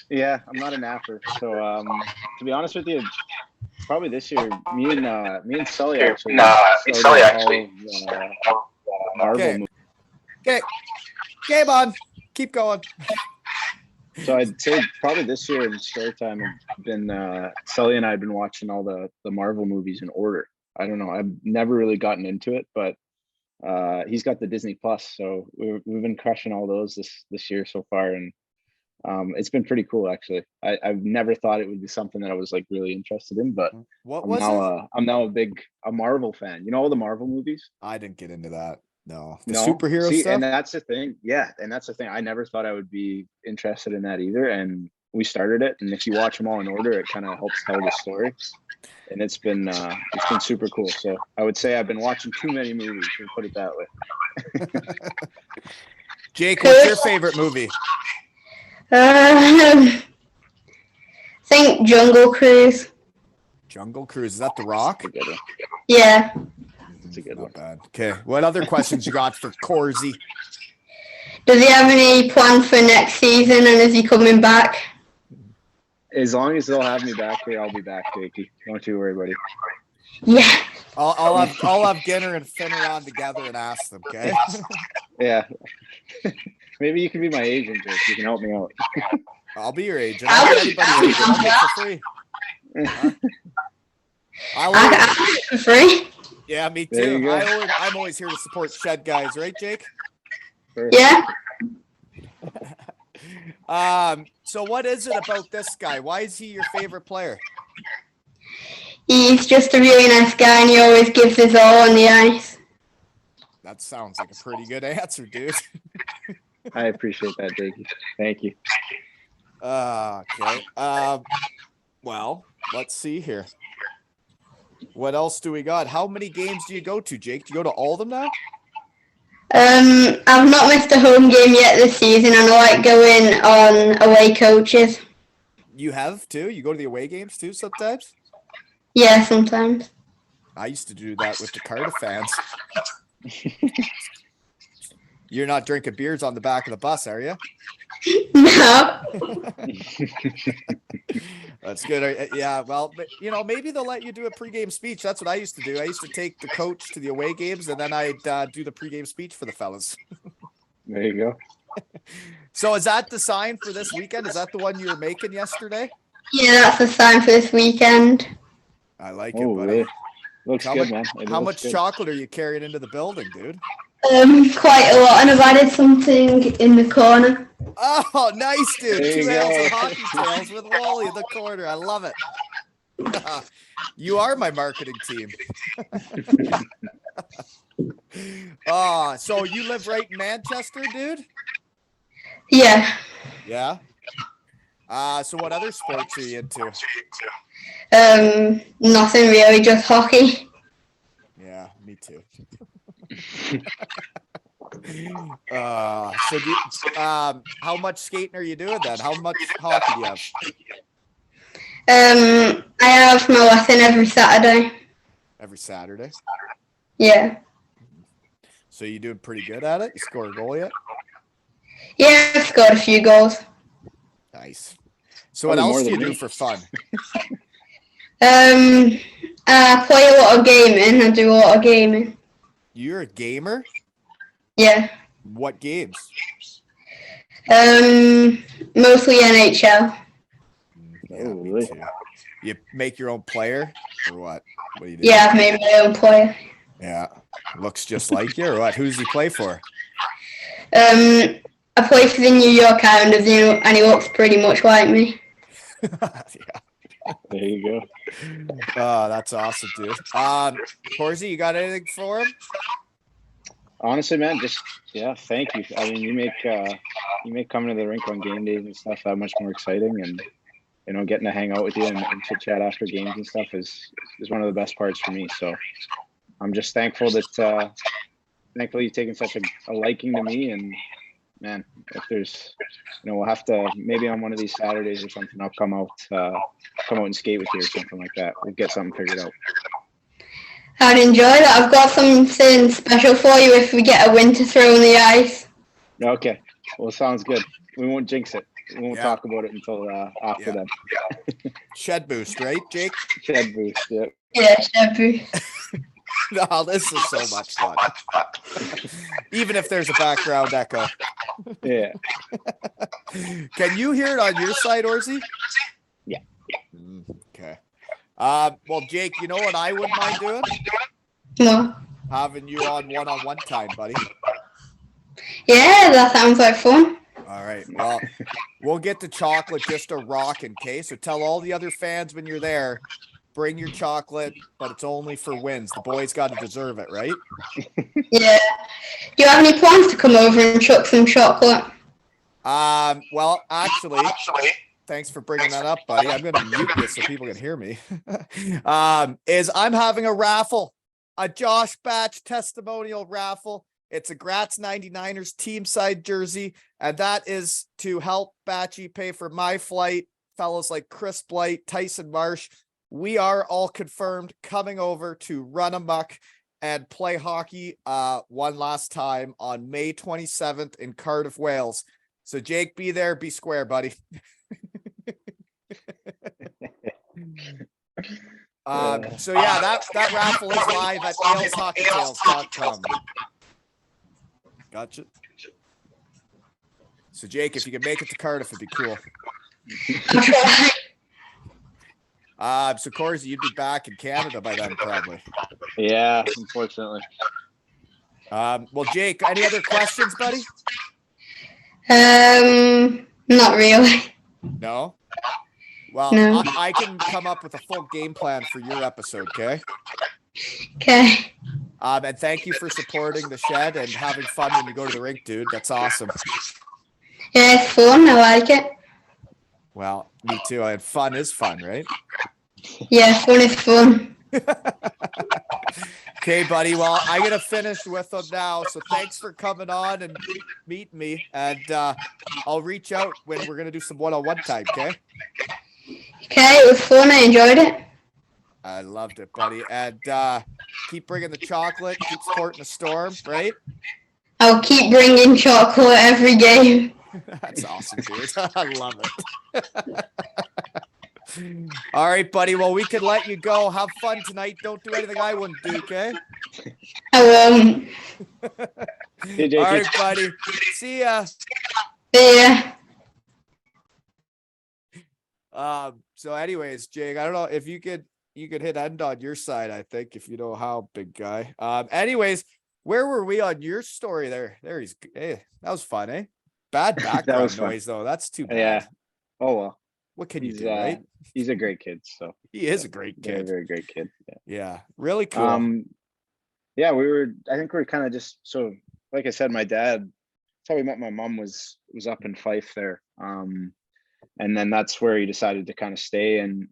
yeah, I'm not a napper. So, to be honest with you, probably this year, me and Sully actually. Marvel movie. Okay. Game on. Keep going. So I'd say probably this year in story time, I've been Sully and I have been watching all the Marvel movies in order. I don't know. I've never really gotten into it, but he's got the Disney Plus, so we've been crushing all those this year so far, and it's been pretty cool actually. I've never thought it would be something that I was like really interested in, but I'm now a Marvel fan. You know all the Marvel movies? I didn't get into that. No, superhero stuff. And that's the thing. Yeah, and that's the thing. I never thought I would be interested in that either, and we started it. And if you watch them all in order, it kind of helps tell the story. And it's been super cool. So I would say I've been watching too many movies. We'll put it that way. Jake, what's your favorite movie? I think Jungle Cruise. Jungle Cruise. Is that The Rock? That's a good one. Yeah. That's a good one. Not bad. Okay. What other questions you got for Korzie? Does he have any plans for next season, and is he coming back? As long as they'll have me back here, I'll be back, Jakey. Don't you worry, buddy. Yeah. I'll have Ginner and Finner on together and ask them. Okay. Yeah. Maybe you can be my agent, Jake. You can help me out. I'll be your agent. I'll get anybody's agent. I'll get for free. I'll get it for free. Yeah, me There too. you go. I'm always here to support shed guys, right, Jake? Sure. Yeah. So what is it about this guy? Why is he your favorite player? He's just a really nice guy, and he always gives his all on the ice. That sounds like a pretty good answer, dude. I appreciate that, Jakey. Thank you. Okay. Well, let's see here. What else do we got? How many games do you go to, Jake? Do you go to all of them now? I've not missed a home game yet this season, and I like going on away coaches. You have too? You go to the away games too sometimes? Yeah, sometimes. I used to do that with the Cardiff fans. You're not drinking beers on the back of the bus, are you? No. That's good. Yeah, well, maybe they'll let you do a pregame speech. That's what I used to do. I used to take the coach to the away games, and then I'd do the pregame speech for the fellas. There you go. So is that the sign for this weekend? Is that the one you were making yesterday? Yeah, that's the sign for this weekend. I like it, buddy. Really? Looks good, man. How much chocolate are you carrying into the building, dude? Quite a lot, and I've added something in the corner. Oh, nice, dude. There you 2 ounces go. of hockey tails with Wally in the corner. I love it. You are my marketing team. So you live right in Manchester, dude? Yeah. Yeah. So what other sports are you into? Nothing really, just hockey. Yeah, me too. So do you, how much skating are you doing then? How much hockey do you have? I have my lesson every Saturday. Every Saturday? Yeah. So you doing pretty good at it? You score a goal yet? Yeah, I've scored a few goals. Nice. So what else do you do for fun? I play a lot of gaming. I do a lot of gaming. You're a gamer? Yeah. What games? Mostly NHL. Yeah, Oh, me really? too. You make your own player or what? What do you do? Yeah, I've made my own player. Yeah. Looks just like you or what? Who does he play for? I play for the New York Islanders, and he looks pretty much like me. Yeah. There you go. Oh, that's awesome, dude. Korzie, you got anything for him? Honestly, man, just thank you. I mean, you make coming to the rink on game days and stuff that much more exciting, and getting to hang out with you and chit chat after games and stuff is one of the best parts for me. So I'm just thankful that thankfully you've taken such a liking to me, and man, if there's we'll have to maybe on one of these Saturdays or something, I'll come out and skate with you or something like that. We'll get something figured out. I'd enjoy that. I've got something special for you if we get a win to throw on the ice. Okay. Well, sounds good. We won't jinx it. We won't Yeah. talk about it until after Yeah. then. Shed boost, right, Jake? Shed boost. Yep. Yeah, Shebu. No, this is so much fun. Even if there's a background echo. Yeah. Can you hear it on your side, Orzie? Yeah. Okay. Well, Jake, you know what I wouldn't mind doing? No. Having you on one-on-one time, buddy. Yeah, that sounds like fun. All right. Well, we'll get the chocolate just a rockin', okay? So tell all the other fans when you're there, bring your chocolate, but it's only for wins. The boys got to deserve it, right? Yeah. Do you have any plans to come over and chuck some chocolate? Well, actually, thanks for bringing that up, buddy. I'm going to mute this so people can hear me. Is I'm having a raffle, a Josh Batch testimonial raffle. It's a Gratz 99ers team side jersey, and that is to help Batchy pay for my flight. Fellows like Chris Blight, Tyson Marsh, we are all confirmed coming over to run amok and play hockey one last time on May 27th in Cardiff, Wales. So Jake, be there, be square, buddy. So yeah, that raffle is live at ailshockeytales.com. Gotcha. So Jake, if you could make it to Cardiff, it'd be cool. So Korzie, you'd be back in Canada by then, probably. Yeah, unfortunately. Well, Jake, any other questions, buddy? Not really. No? Well, No. I can come up with a full game plan for your episode, okay? Okay. And thank you for supporting the shed and having fun when you go to the rink, dude. That's awesome. Yeah, it's fun. I like it. Well, me too. And fun is fun, right? Yeah, fun is fun. Okay, buddy. Well, I'm gonna finish with them now. So thanks for coming on and meeting me. And I'll reach out when we're gonna do some one-on-one time, okay? Okay, it was fun. I enjoyed it. I loved it, buddy. And keep bringing the chocolate, keep supporting the storm, right? I'll keep bringing chocolate every game. That's awesome, dude. I love it. All right, buddy. Well, we could let you go. Have fun tonight. Don't do anything I wouldn't do, okay? I won't. Hey, Jakey. All right, buddy. See ya. See ya. So anyways, Jake, I don't know if you could hit end on your side, I think, if you know how, big guy. Anyways, where were we on your story there? There he's hey, that was fun, eh? Bad background was fun. noise though. That's too bad. Yeah. Oh well. What can you He's do, right? he's a great kid. So He is a great very, kid. very great kid. Yeah. Yeah, really cool. Yeah, I think we were kind of just, so like I said, my dad, that's how we met my mom, was up in Fife there. And then that's where he decided to kind of stay and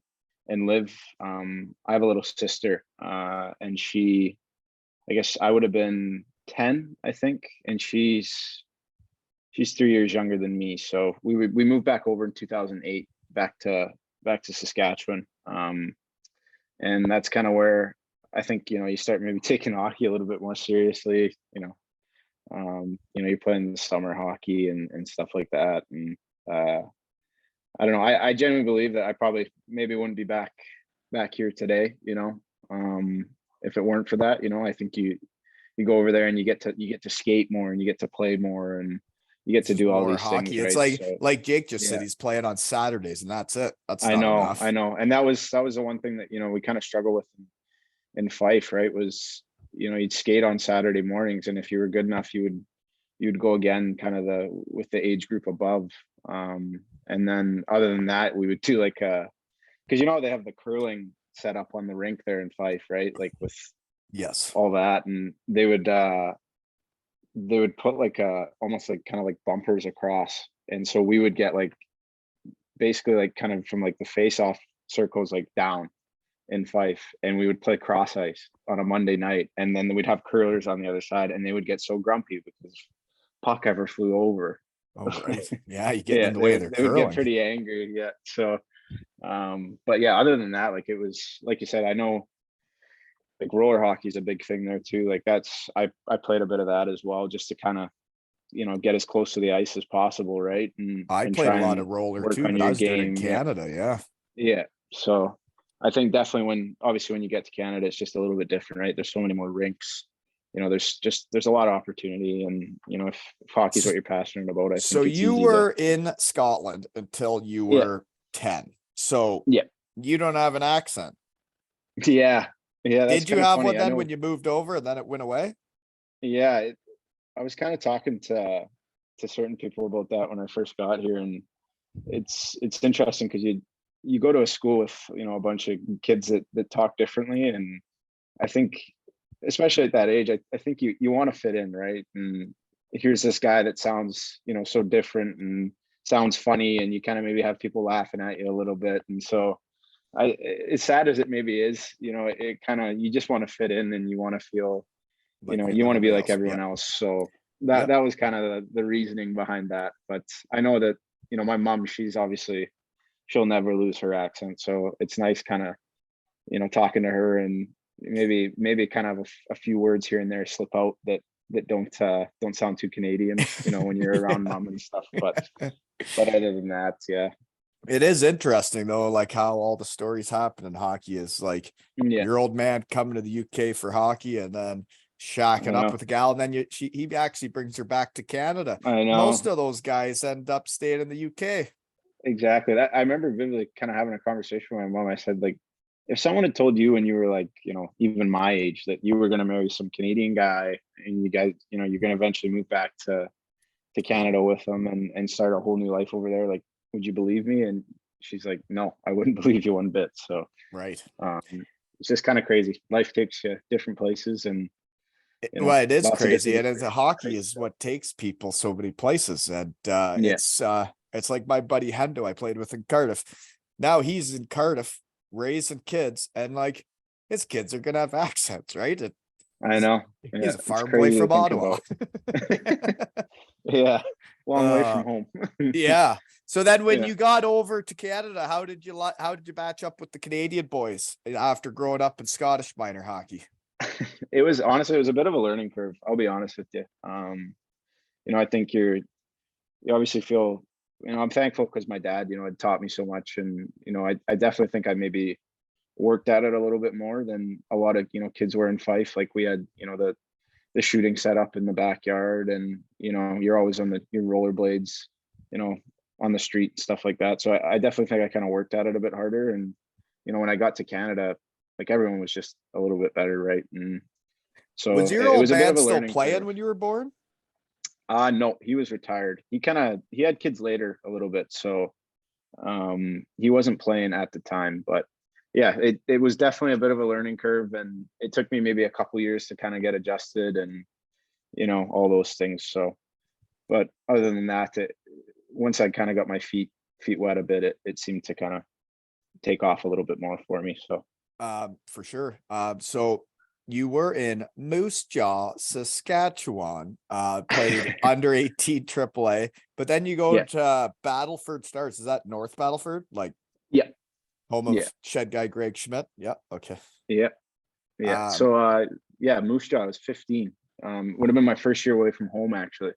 live. I have a little sister, and I guess I would have been 10, I think, and she's 3 years younger than me. So we moved back over in 2008, back to Saskatchewan. And that's kind of where I think, you start maybe taking hockey a little bit more seriously. You're playing the summer hockey and stuff like that. And I don't know. I genuinely believe that I probably maybe wouldn't be back here today, if it weren't for that. I think you go over there and you get to skate more, and you get to play more, and you get to do all More these hockey. things. It's right? like Jake just said, Yeah. he's playing on Saturdays, and that's it. That's I not know, enough. I know. And that was the one thing that, we kind of struggle with in Fife, right? Was, you'd skate on Saturday mornings, and if you were good enough, you'd go again, kind of with the age group above. And then other than that, we would do like because they have the curling set up on the rink there in Fife, right? Like with Yes. all that, and they would put like almost like kind of like bumpers across, and so we would get like basically like kind of from like the face off circles like down in Fife, and we would play cross ice on a Monday night, and then we'd have curlers on the other side, and they would get so grumpy because puck ever flew over. Oh, right. Yeah, you get Yeah, in the way of they their would get curling. pretty angry. Yeah. So but yeah, other than that, like, it was like you said, I know like roller hockey is a big thing there too. Like that's I played a bit of that as well, just to kind of get as close to the ice as possible, right? And I and played try a lot and of roller work too, on but I your was doing it in game. Yeah. Canada. Yeah. Yeah. So I think definitely when you get to Canada, it's just a little bit different, right? There's so many more rinks. There's a lot of opportunity, and if hockey's what you're passionate about, I So think it's you easy were in Scotland until you Yeah. were 10. So Yeah. you don't have an accent. Yeah. That's Did you kind of have funny. one I then know. when you moved over and then it went away? Yeah, I was kind of talking to certain people about that when I first got here, and it's interesting because you go to a school with a bunch of kids that talk differently, and I think especially at that age, I think you want to fit in, right? And here's this guy that sounds so different and sounds funny, and you kind of maybe have people laughing at you a little bit, and so as sad as it maybe is, it kind of, you just want to fit in, and you want to feel Like you want to be everybody like else. everyone Yeah. else. So Yep. that was kind of the reasoning behind that. But I know that my mom, she'll never lose her accent, so it's nice kind of talking to her, and maybe kind of a few words here and there slip out that don't sound too Canadian when you're around mom and stuff. But other than that, yeah. It is interesting though, like how all the stories happen in hockey is like Yeah, your old man coming to the UK for hockey and then shacking I up know. with a gal, and then he actually brings her back to Canada. I know. Most of those guys end up staying in the UK. Exactly. That I remember vividly kind of having a conversation with my mom. I said, like, if someone had told you when you were like, even my age, that you were going to marry some Canadian guy, and you guys, you're going to eventually move back to to Canada with them and start a whole new life over there. Like, would you believe me? And she's like, no, I wouldn't believe you one bit. So Right. it's just kind of crazy. Life takes you different places, and Well, it is lots of crazy, different and as a hockey is what takes people so many places, and Yeah. it's like my buddy Hendo I played with in Cardiff. Now he's in Cardiff raising kids, and like his kids are gonna have accents, right? I know. He's Yeah, a it's farm boy crazy to from think Ottawa. about. Yeah, long way from home. Yeah. So then when Yeah. you got over to Canada, how did you match up with the Canadian boys after growing up in Scottish minor hockey? It was honestly, it was a bit of a learning curve. I'll be honest with you. I think you obviously feel, I'm thankful because my dad, had taught me so much, and I definitely think I maybe worked at it a little bit more than a lot of kids were in Fife. Like we had the shooting set up in the backyard, and you're always on your rollerblades, on the street and stuff like that. So I definitely think I kind of worked at it a bit harder. And when I got to Canada, like everyone was just a little bit better, right? And so Was your it old was a bit man of a still learning playing curve. when you were born? No, he was retired. He had kids later a little bit, so he wasn't playing at the time. But yeah, it was definitely a bit of a learning curve, and it took me maybe a couple years to kind of get adjusted and all those things. So, but other than that, once I kind of got my feet wet a bit, it seemed to kind of take off a little bit more for me. So For sure. So you were in Moose Jaw, Saskatchewan, played under 18 AAA, but then you go Yeah. to Battleford Stars. Is that North Battleford? Like, Yeah. home of Yeah. shed guy Greg Schmidt? Yeah. Okay. Yeah. So Moose Jaw, I was 15. Would have been my first year away from home, actually.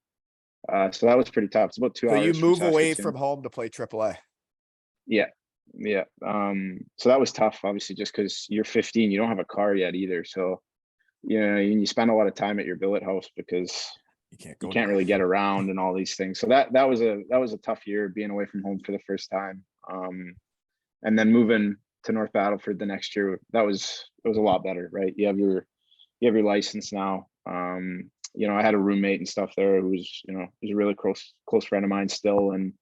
So that was pretty tough. It's about 2 So hours. you move away Saskatoon. from home to play AAA. Yeah. Yeah. So that was tough, obviously, just because you're 15, you don't have a car yet either. So, you spend a lot of time at your billet house because You can't really get around and all these things. So that was a tough year being away from home for the first time. And then moving to North Battleford the next year, it was a lot better, right? You have your license now. I had a roommate and stuff there who was, was a really close friend of mine still. And,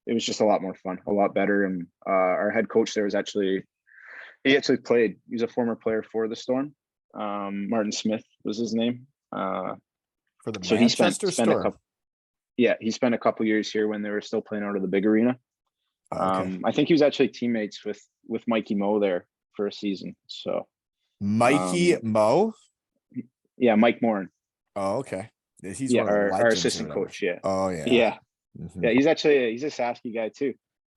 it was just a lot more fun, a lot better. And our head coach there he actually played. He was a former player for the Storm. Martin Smith was his name. For the So Manchester he spent Storm. he spent a couple years here when they were still playing out of the big arena. Okay. I think he was actually teammates with Mikey Moe there for a season. So Mikey Moe? Yeah, Mike Morin. Oh, okay. He's one of the our legends or assistant whatever. coach. Yeah. Oh, yeah. Yeah. Mhm. Yeah, he's a Sasky guy too.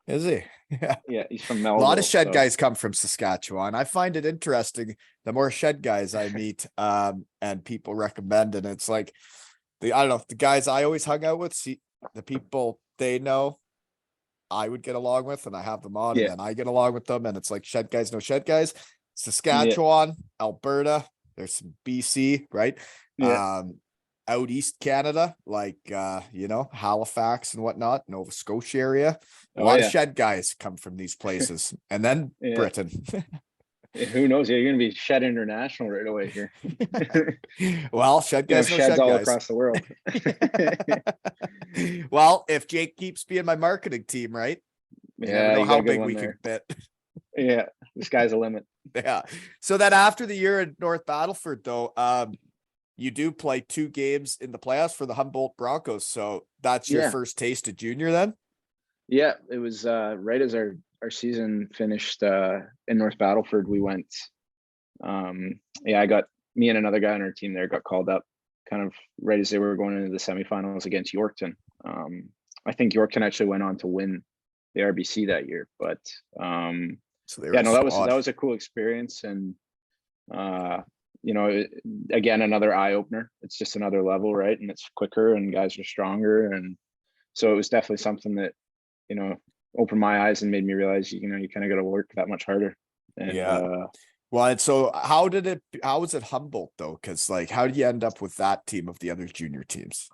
Is he? Yeah. Yeah, he's from A Melville. lot of shed guys come from Saskatchewan. I find it interesting. The more shed guys I meet, and people recommend, and it's like I don't know, the guys I always hung out with, see the people they know I would get along with, and I have them on, Yeah. and then I get along with them, and it's like shed guys, no shed guys. Saskatchewan, Alberta, there's some BC, right? Yeah. Out east Canada, like Halifax and whatnot, Nova Scotia area. A lot of shed guys come from these places, and then Britain. Who knows? Yeah, you're gonna be shed international right away here. Well, shed guys, no sheds shed all guys across the world. Well, if Jake keeps being my marketing team, right? You never know how big we could get. Yeah, the sky's the limit. Yeah. So then after the year in North Battleford, though, you do play 2 games in the playoffs for the Humboldt Broncos. So that's your first taste of junior then? Yeah, it was right as our season finished in North Battleford. We went, me and another guy on our team there got called up kind of right as they were going into the semifinals against Yorkton. I think Yorkton actually went on to win the RBC that year, but that was a cool experience. And again, another eye opener. It's just another level, right? And it's quicker and guys are stronger. And so it was definitely something that, opened my eyes and made me realize, you kind of got to work that much harder. And well, and so how was it Humboldt though? Cause like, how did you end up with that team of the other junior teams?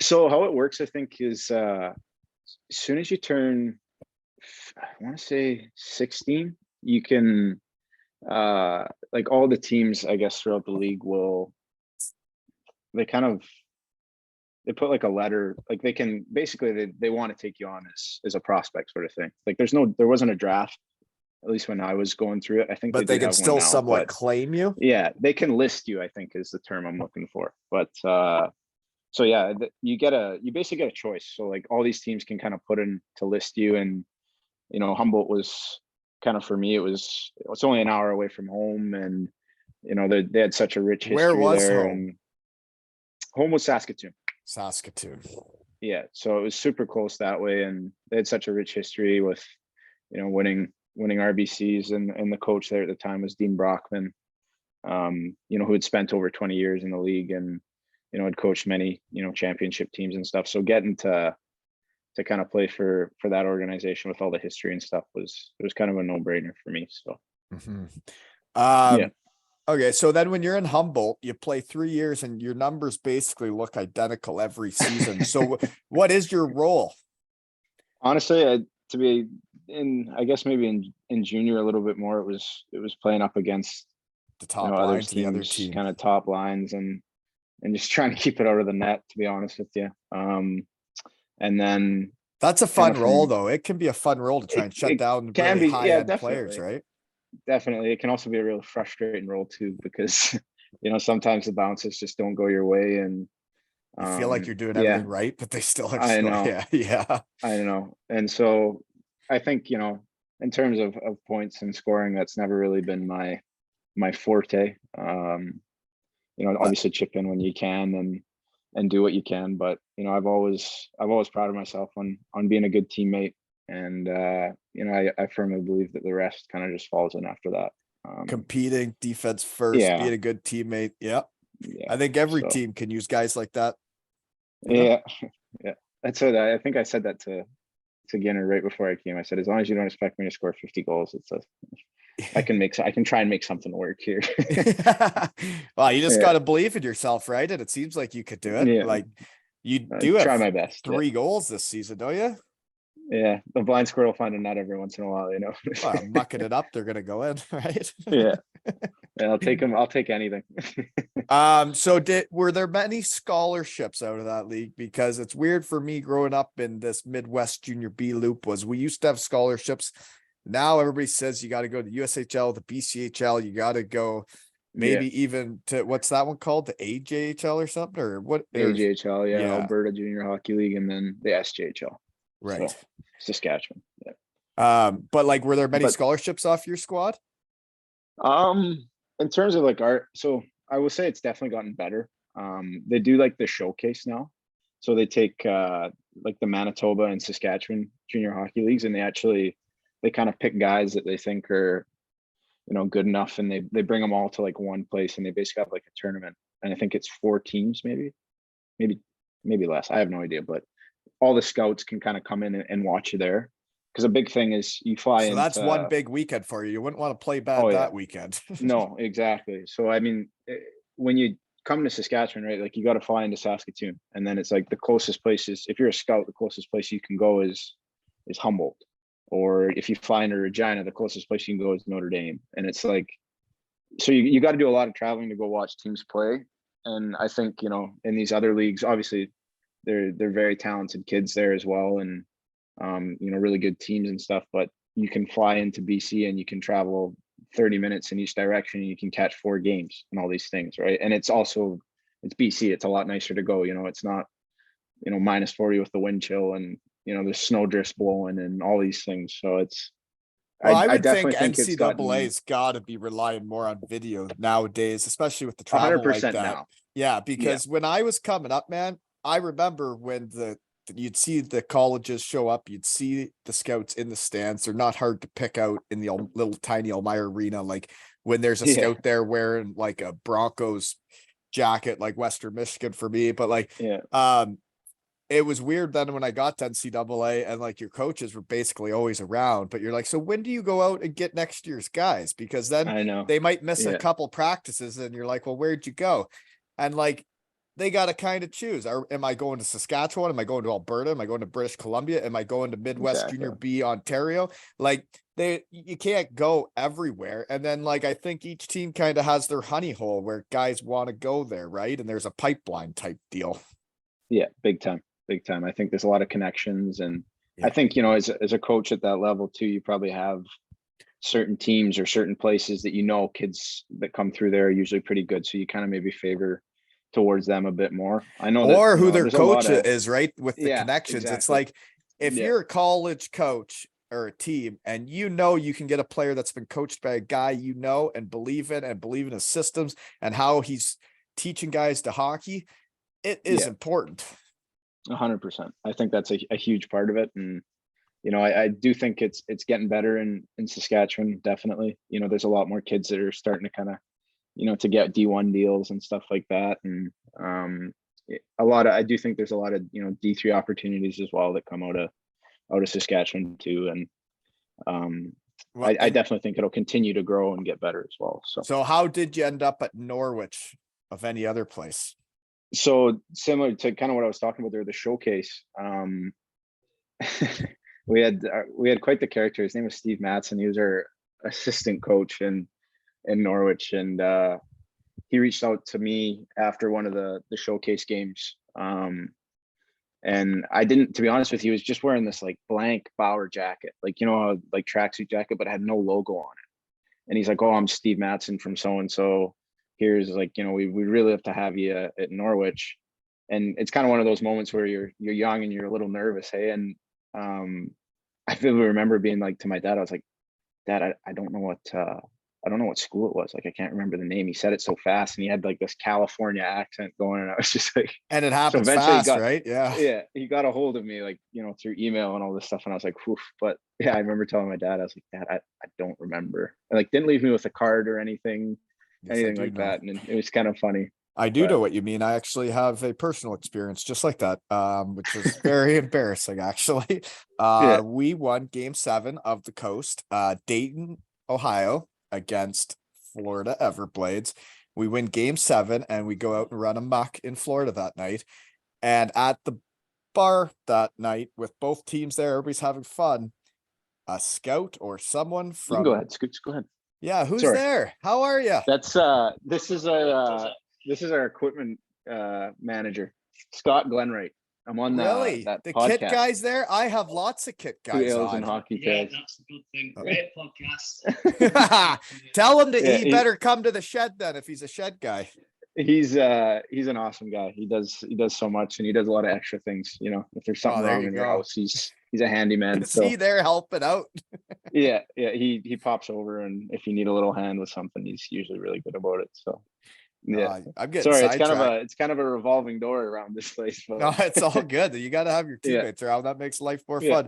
So how it works, I think, is as soon as you turn, I want to say 16, you can, like all the teams, I guess, throughout the league they kind of they put like a letter, like they can basically they want to take you on as a prospect sort of thing. Like there wasn't a draft, at least when I was going through it. I think But they do can have one still now, somewhat but claim you. yeah, they can list you, I think is the term I'm looking for. But so yeah, you basically get a choice. So like all these teams can kind of put in to list you, and Humboldt was kind of, for me, it's only an hour away from home, and they had such a rich history Where was there. home? And home was Saskatoon. Saskatoon. Yeah, so it was super close that way, and they had such a rich history with winning RBCs, and the coach there at the time was Dean Brockman, who had spent over 20 years in the league, and had coached many championship teams and stuff. So getting to kind of play for that organization with all the history and stuff was kind of a no-brainer for me. So yeah. Okay, so then when you're in Humboldt, you play 3 years and your numbers basically look identical every season. So what is your role? Honestly, to be I guess maybe in junior a little bit more, it was playing up against The top other lines, the other teams, team. kind of top lines, and just trying to keep it out of the net, to be honest with you. And then That's a fun role, though. It can be a fun role to try and shut down really high-end players, right? Definitely. It can also be a real frustrating role too, because sometimes the bounces just don't go your way, and you feel like you're doing everything right, but they still are. I know. Yeah. I know. And so I think, in terms of points and scoring, that's never really been my forte. Obviously chip in when you can and do what you can, but I've always prided myself on being a good teammate, and I firmly believe that the rest kind of just falls in after that. Competing, defense first, being a good teammate. Yeah. I think every team can use guys like that. Yeah. That's what I think I said that to Ginner right before I came. I said, as long as you don't expect me to score 50 goals, I can try and make something work here. Well, you just got to believe in yourself, right? And it seems like you could do it. Yeah. Like you do try have my best. 3 goals this season, don't you? Yeah, the blind squirrel will find a net every once in a while, Well, mucking it up, they're gonna go in, right? Yeah, I'll take them. I'll take anything. So were there many scholarships out of that league? Because it's weird for me growing up in this Midwest Junior B loop. We used to have scholarships. Now everybody says you got to go to the USHL, the BCHL. You got to go maybe even to, what's that one called? The AJHL or something, or what? AJHL, yeah, Alberta Junior Hockey League, and then the SJHL. Right. So, Saskatchewan. Yeah. But like, were there many scholarships off your squad? In terms of like so I will say it's definitely gotten better. They do like the showcase now. So they take like the Manitoba and Saskatchewan junior hockey leagues, and they kind of pick guys that they think are, good enough, and they bring them all to like one place, and they basically have like a tournament. And I think it's 4 teams, maybe less. I have no idea, but all the scouts can kind of come in and watch you there. Because a big thing is you fly in. So that's one big weekend for you. You wouldn't want to play bad that weekend. No, exactly. So, I mean, when you come to Saskatchewan, right, like you got to fly into Saskatoon. And then it's like the closest places, if you're a scout, the closest place you can go is Humboldt. Or if you fly into Regina, the closest place you can go is Notre Dame. And it's like, so you got to do a lot of traveling to go watch teams play. And I think, in these other leagues, obviously they're very talented kids there as well. And, really good teams and stuff, but you can fly into BC and you can travel 30 minutes in each direction, and you can catch 4 games and all these things. Right. And it's BC. It's a lot nicer to go, it's not, minus 40 with the wind chill, and, the snow drifts blowing and all these things. So it's, I would think NCAA's got to be relying more on video nowadays, especially with the travel like that. Now. Yeah. Because when I was coming up, man, I remember when you'd see the colleges show up, you'd see the scouts in the stands. They're not hard to pick out in the little tiny Elmira arena. Like when there's a scout there wearing like a Broncos jacket, like Western Michigan for me, but like, it was weird then when I got to NCAA and like your coaches were basically always around, but you're like, so when do you go out and get next year's guys? Because then I know they might miss a couple practices and you're like, well, where'd you go? And like, they got to kind of choose. Am I going to Saskatchewan? Am I going to Alberta? Am I going to British Columbia? Am I going to Midwest Junior B, Ontario? Like you can't go everywhere. And then like, I think each team kind of has their honey hole where guys want to go there. Right. And there's a pipeline type deal. Yeah, big time, big time. I think there's a lot of connections, and Yeah. I think, you know, as a coach at that level too, you probably have certain teams or certain places that, you know, kids that come through there are usually pretty good. So you kind of maybe favor towards them a bit more. I know that, Or you who know, their there's a coach lot of, is, right? With the yeah, connections. It's exactly. like if Yeah, you're a college coach or a team and you know you can get a player that's been coached by a guy you know and believe in his systems and how he's teaching guys to hockey, it is yeah, important. 100%. I think that's a huge part of it. And, you know, I do think it's getting better in Saskatchewan, definitely. You know, there's a lot more kids that are starting to kind of, you know, to get D1 deals and stuff like that. And I do think there's a lot of, you know, D3 opportunities as well that come out of Saskatchewan too. And Well, I definitely think it'll continue to grow and get better as well. so how did you end up at Norwich of any other place? So similar to kind of what I was talking about there, the showcase. we had quite the character. His name was Steve Matson. He was our assistant coach in Norwich, and he reached out to me after one of the showcase games. And I didn't, to be honest with you, he was just wearing this like blank Bauer jacket, like, you know, like tracksuit jacket, but had no logo on it. And he's like, "Oh, I'm Steve Matson from so and so. Here's, like, you know, we really have to have you at Norwich." And it's kind of one of those moments where you're young and you're a little nervous, hey. And I vividly remember being like to my dad, I was like, "Dad, I don't know what school it was. Like, I can't remember the name." He said it so fast, and he had like this California accent going, and I was just like, And it so happens eventually fast, right? Yeah. he got a hold of me, like, you know, through email and all this stuff. And I was like, "Whew." But yeah, I remember telling my dad, I was like, "Dad, I don't remember." And like, didn't leave me with a card or anything, Yes, I do like know. that. And it was kind of funny. I do But know what you mean. I actually have a personal experience just like that, which was very embarrassing, actually. yeah, We won game 7 of the coast, Dayton, Ohio, against Florida Everblades. We win game 7 and we go out and run amok in Florida that night. And at the bar that night with both teams there, everybody's having fun. A scout or someone you can go from, ahead. Scoots, go ahead. yeah, who's Sorry. there? How are you? That's this is our equipment manager, Scott Glenwright. I'm on Really? that The podcast, kit guys there? I have lots of kit Two guys Ales and on. Hockey Yeah, Tales. that's the good thing. Great podcast. Tell him Yeah, he better come to the shed then if he's a shed guy. He's an awesome guy. He does so much, and he does a lot of extra things. You know, if there's something there wrong you in your go. house, he's a handyman. Is So he there helping out? yeah, he pops over, and if you need a little hand with something, he's usually really good about it. So yeah, I'm getting sorry, sidetracked. it's kind of a revolving door around this place. But No, it's all good. You got to have your Yeah. teammates around. That makes life more Yeah.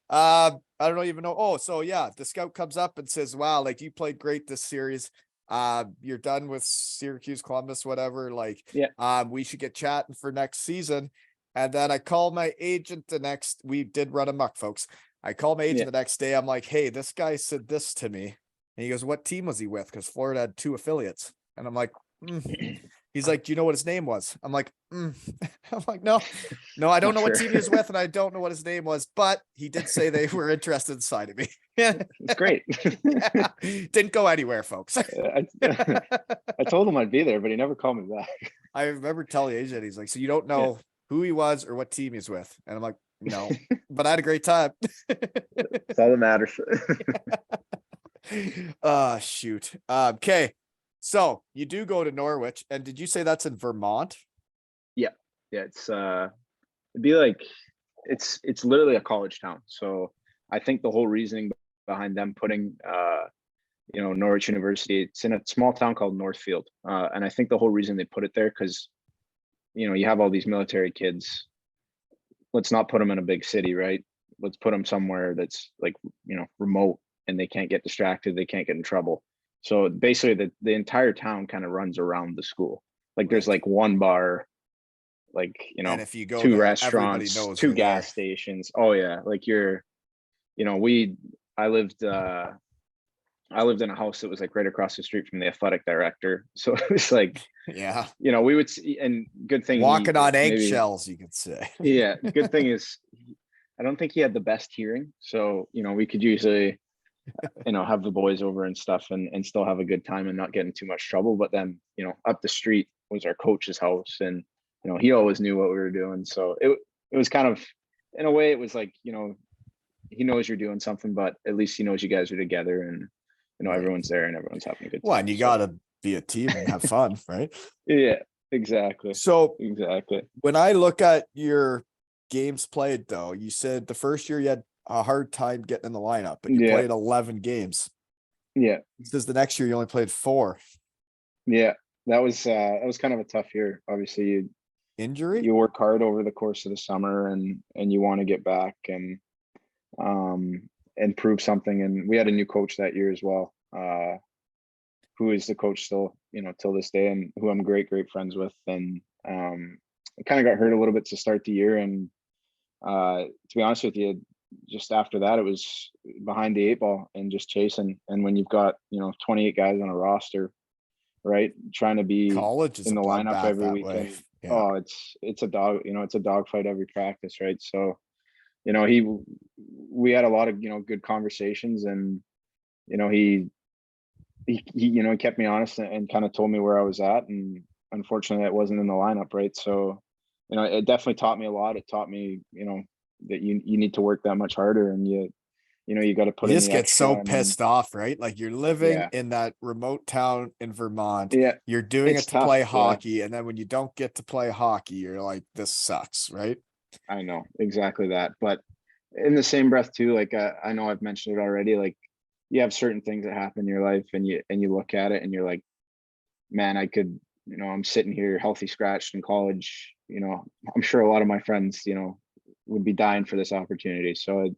fun. I don't even know. Oh, so yeah, the scout comes up and says, "Wow, like you played great this series. You're done with Syracuse, Columbus, whatever. Like, Yeah. we should get chatting for next season." And then I called my agent we did run amok, folks. I called my agent Yeah. the next day. I'm like, "Hey, this guy said this to me." And he goes, "What team was he with?" Because Florida had 2 affiliates. And I'm like, He's like, "Do you know what his name was?" I'm like, I'm like, no, I don't know what Sure. team he was with, and I don't know what his name was, but he did say they were interested in signing me. It's great. Yeah. Didn't go anywhere, folks. I told him I'd be there, but he never called me back. I remember telling Agent, he's like, "So you don't know who he was or what team he's with?" And I'm like, "No, but I had a great time." That's all that matters. Shoot. Okay. So you do go to Norwich, and did you say that's in Vermont? Yeah, it's it'd be like it's literally a college town. So I think the whole reasoning behind them putting you know, Norwich University, it's in a small town called Northfield. And I think the whole reason they put it there, because, you know, you have all these military kids. Let's not put them in a big city, right? Let's put them somewhere that's like, you know, remote, and they can't get distracted, they can't get in trouble. So basically the entire town kind of runs around the school. Like there's like one bar, like, you know, And if you go 2 there, restaurants, everybody knows 2 you're gas there. stations. Oh yeah, like you know, I lived in a house that was like right across the street from the athletic director. So it was like, Yeah. you know, we would see, and good thing Walking on maybe, eggshells, you could say. yeah, good thing is I don't think he had the best hearing. So, you know, we could usually, you know, have the boys over and stuff, and still have a good time and not get in too much trouble. But then, you know, up the street was our coach's house, and he always knew what we were doing. So it was kind of, in a way, it was like, he knows you're doing something, but at least he knows you guys are together, and Right. everyone's there and everyone's having a good time. Well, and you So, gotta be a team and have fun, right? yeah, exactly. So Exactly. when I look at your games played, though, you said the first year you had a hard time getting in the lineup, but you Yeah. played 11 games. Yeah. Says the next year you only played 4. Yeah. That was kind of a tough year. Obviously, Injury? you work hard over the course of the summer, and you want to get back and prove something. And we had a new coach that year as well, who is the coach still, till this day, and who I'm great friends with. And I kind of got hurt a little bit to start the year. And to be honest with you, just after that, it was behind the 8 ball and just chasing. And when you've got, 28 guys on a roster, right, trying to be College is in a the lineup bloodbath every that weekend. way. Yeah. Oh, it's a dog, it's a dogfight every practice, right? So, we had a lot of, good conversations, and, he kept me honest and kind of told me where I was at. And unfortunately, it wasn't in the lineup, right? So, it definitely taught me a lot. It taught me, that you need to work that much harder, and you got to put You in just the get extra. so And pissed off, right? Like you're living Yeah. in that remote town in Vermont. Yeah, You're doing it's it to tough, play yeah. hockey. And then when you don't get to play hockey, you're like, this sucks, right? I know exactly that. But in the same breath too, like I know I've mentioned it already, like you have certain things that happen in your life, and you look at it and you're like, man, I could, I'm sitting here healthy scratched in college. I'm sure a lot of my friends, would be dying for this opportunity. So,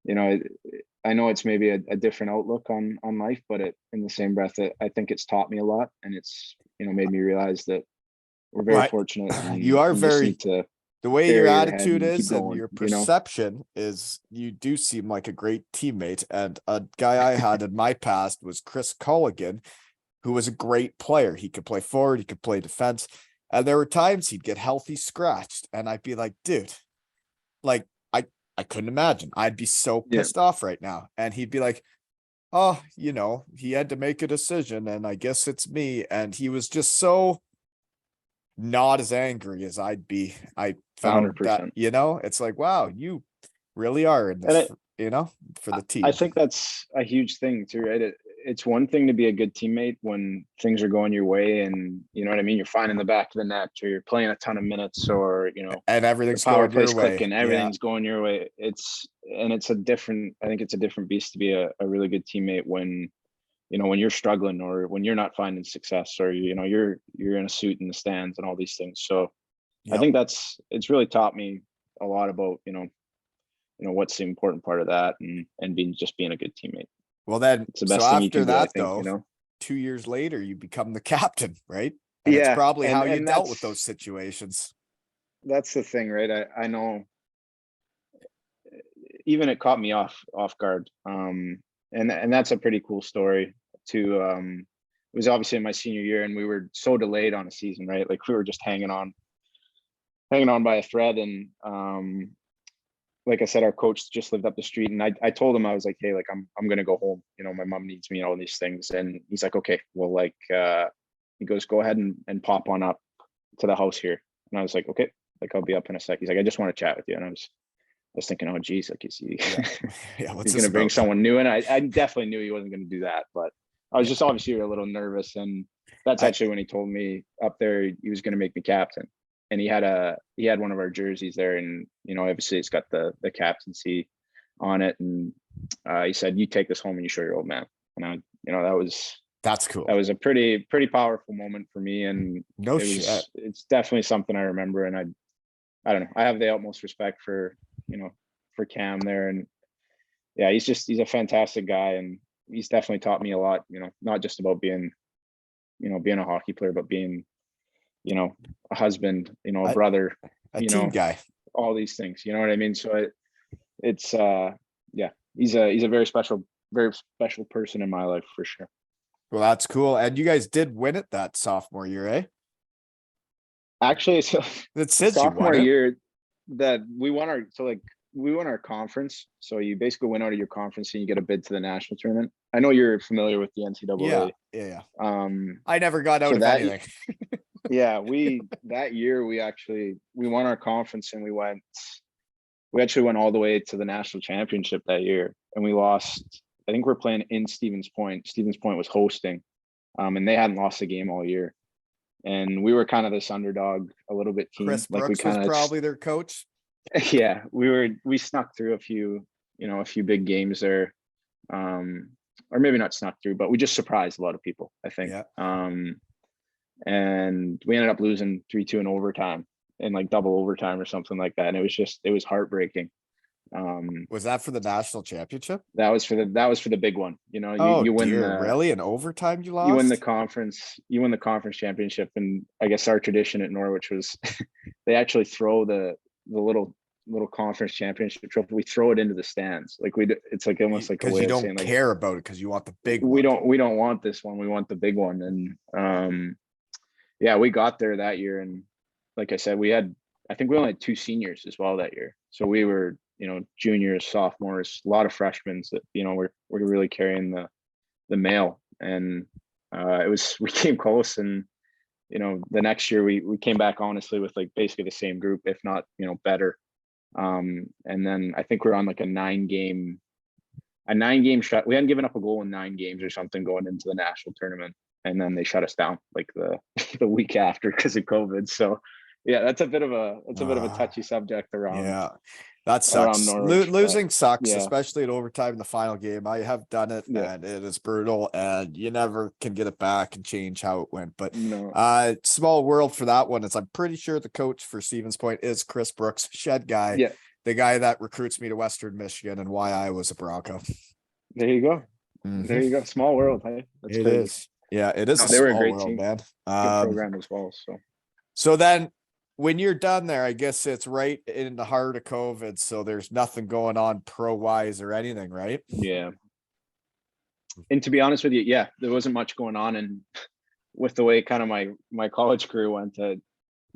I know it's maybe a different outlook on life, but in the same breath, I think it's taught me a lot, and it's, made me realize that we're very Right. fortunate. And You are just very, need to the way bury your your head attitude and keep is and going, your perception is, you do seem like a great teammate. And a guy I had in my past was Chris Culligan, who was a great player. He could play forward, he could play defense. And there were times he'd get healthy scratched. And I'd be like, dude, like, I couldn't imagine. I'd be so Yeah. pissed off right now. And he'd be like, oh, he had to make a decision, and I guess it's me. And he was just so not as angry as I'd be. I found that, 100%. it's like, wow, you really are in And this, for the team. I think that's a huge thing too, right? It's one thing to be a good teammate when things are going your way, and you know what I mean, you're finding the back of the net, or you're playing a ton of minutes, or and everything's the power going your plays way. clicking, everything's going your way. I think it's a different beast to be a really good teammate when when you're struggling, or when you're not finding success, or you're in a suit in the stands and all these things. So I think it's really taught me a lot about what's the important part of that, and being a good teammate. Well, then, It's the best so thing you after can do, I that, think, though, 2 years later, you become the captain, right? And it's Yeah, probably how you and dealt with those situations. That's the thing, right? I know even it caught me off guard. And that's a pretty cool story too. It was obviously in my senior year, and we were so delayed on a season, right? Like we were just hanging on by a thread. And like I said, our coach just lived up the street, and I told him, I was like, hey, like I'm gonna go home. My mom needs me, and all these things. And he's like, okay, well, like he goes, go ahead and pop on up to the house here. And I was like, okay, like I'll be up in a sec. He's like, I just want to chat with you. And I was thinking, oh geez, like is he What's he's gonna bring someone new in? I definitely knew he wasn't gonna do that, but I was just obviously a little nervous. And that's actually when he told me up there he was gonna make me captain. And he had one of our jerseys there, and obviously it's got the captaincy on it. And he said, you take this home and you show your old man. And that's cool. That was a pretty powerful moment for me. And it's definitely something I remember. And I don't know, I have the utmost respect for for Cam there. And yeah, he's a fantastic guy, and he's definitely taught me a lot, not just about being a hockey player, but being a husband, a brother, a team guy, all these things, you know what I mean? So it's yeah, he's a very special person in my life, for sure. Well, that's cool. And you guys did win it that sophomore year, eh? Actually, so that says sophomore year that we won our conference. So you basically went out of your conference and you get a bid to the national tournament. I know you're familiar with the NCAA. Yeah. I never got out of anything. Yeah, that year we won our conference and we actually went all the way to the national championship that year, and we lost. I think we're playing in Stevens Point. Stevens Point was hosting, and they hadn't lost a game all year. And we were kind of this underdog, a little bit team. Chris Like we Brooks was kind of, probably their coach. yeah, we snuck through a few big games there. Or maybe not snuck through, but we just surprised a lot of people, I think. Yeah. And we ended up losing 3-2 in overtime, in like double overtime or something like that. And it was heartbreaking. Was that for the national championship? That was for the big one. You win really? In overtime you lost? you win the conference championship. And I guess our tradition at Norwich was they actually throw the little conference championship trophy. We throw it into the stands. Like it's like almost like a because way you of don't saying, like, care about it because you want the big we one. we don't want this one. We want the big one. And yeah, we got there that year. And like I said, I think we only had 2 seniors as well that year. So we were, juniors, sophomores, a lot of freshmen that, were really carrying the mail. And we came close. And, the next year we came back honestly with like basically the same group, if not, better. And then I think we're on like a 9-game shot. We hadn't given up a goal in 9 games or something going into the national tournament. And then they shut us down like the week after because of COVID. So yeah, that's a bit of a touchy subject around. Yeah, that sucks. Norwich, Losing sucks, yeah. especially in overtime in the final game. I have done it, Yeah. and it is brutal, and you never can get it back and change how it went. But No. Small world for that one. Is I'm pretty sure the coach for Stevens Point is Chris Brooks, shed guy. Yeah. The guy that recruits me to Western Michigan and why I was a Bronco. There you go. Mhm. There you go. Small world, hey? That's It crazy. is. Yeah, it is. No, a they were a small great world, team. man. Good program as well. So then when you're done there, I guess it's right in the heart of COVID. So there's nothing going on pro wise or anything, right? Yeah. And to be honest with you, yeah, there wasn't much going on. And with the way kind of my college career went, I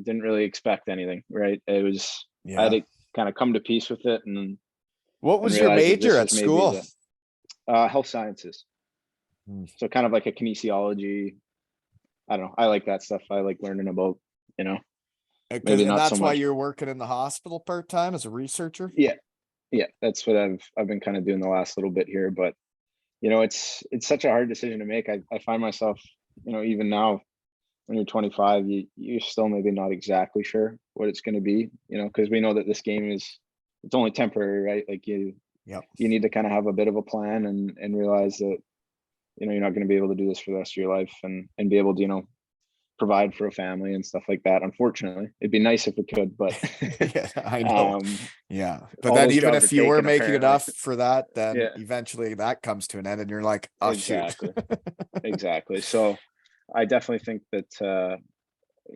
didn't really expect anything, right? It was, I had to kind of come to peace with it. And what was your realize that major this at is maybe school? Health sciences. Hmm. So kind of like a kinesiology. I don't know. I like that stuff. I like learning about, maybe And not that's so why much. you're working in the hospital part-time as a researcher? Yeah. That's what I've been kind of doing the last little bit here. But it's such a hard decision to make. I find myself, even now when you're 25, you're still maybe not exactly sure what it's going to be, because we know that this game it's only temporary, right? Like you need to kind of have a bit of a plan and realize that, you're not going to be able to do this for the rest of your life and be able to, provide for a family and stuff like that. Unfortunately, it'd be nice if we could, but yeah, I know. But all then those even jobs if are you were taken, making apparently. enough for that, then Yeah. eventually that comes to an end and you're like, oh, Exactly. shoot. Exactly. So I definitely think that,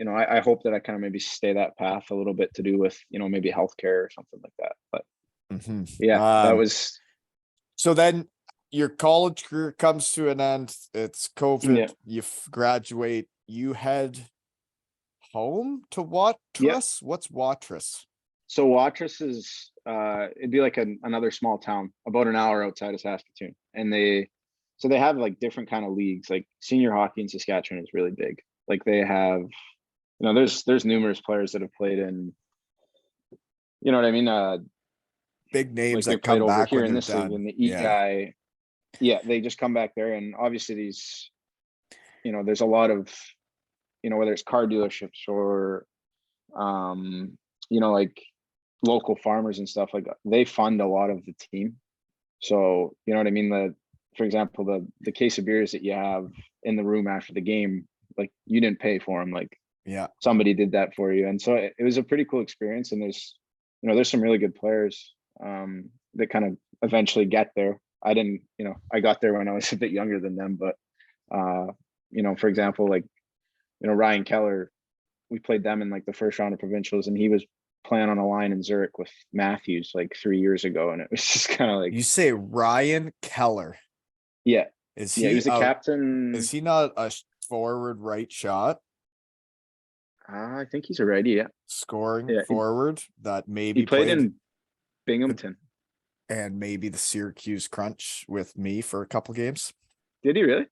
I hope that I kind of maybe stay that path a little bit to do with, maybe healthcare or something like that. But yeah, that was. So then your college career comes to an end. It's COVID. Yeah. You graduate. You head home to Watrous. Yeah. What's Watrous? So Watrous is it'd be like another small town about an hour outside of Saskatoon, and they have like different kind of leagues. Like senior hockey in Saskatchewan is really big. Like they have, there's numerous players that have played in, you know what I mean? Big names like that come over back here when in they're this league, done. and the guy, they just come back there, and obviously these, there's a lot of, whether it's car dealerships or, like local farmers and stuff, like they fund a lot of the team. So, you know what I mean? For example, the case of beers that you have in the room after the game, like you didn't pay for them, like somebody did that for you. And so it was a pretty cool experience. And there's some really good players that kind of eventually get there. I didn't, I got there when I was a bit younger than them, but for example, like, Ryan Keller, we played them in like the first round of provincials, and he was playing on a line in Zurich with Matthews like 3 years ago. And it was just kind of like, you say Ryan Keller. Yeah. Is he was a captain. Is he not a forward right shot? I think he's a righty, yeah. Scoring forward that maybe he played in Binghamton. And maybe the Syracuse Crunch with me for a couple games. Did he really?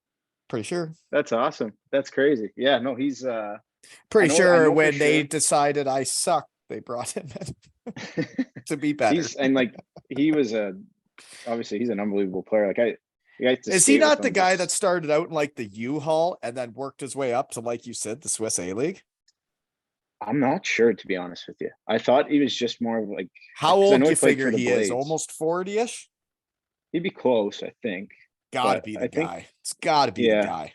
Pretty sure. That's awesome. That's crazy. Yeah, no, he's Pretty know sure for when they sure. decided I suck, they brought him in to be better. He was obviously he's an unbelievable player. Like I got to Is he skate with not the him guy that just. started out in like the U-Haul and then worked his way up to, like you said, the Swiss A-League? I'm not sure, to be honest with you. I thought he was just more of like, How because I old know do he you played for figure the he is? Blades. Almost 40-ish? He'd be close, I think. Gotta But be the I think, guy. It's gotta be the yeah, guy.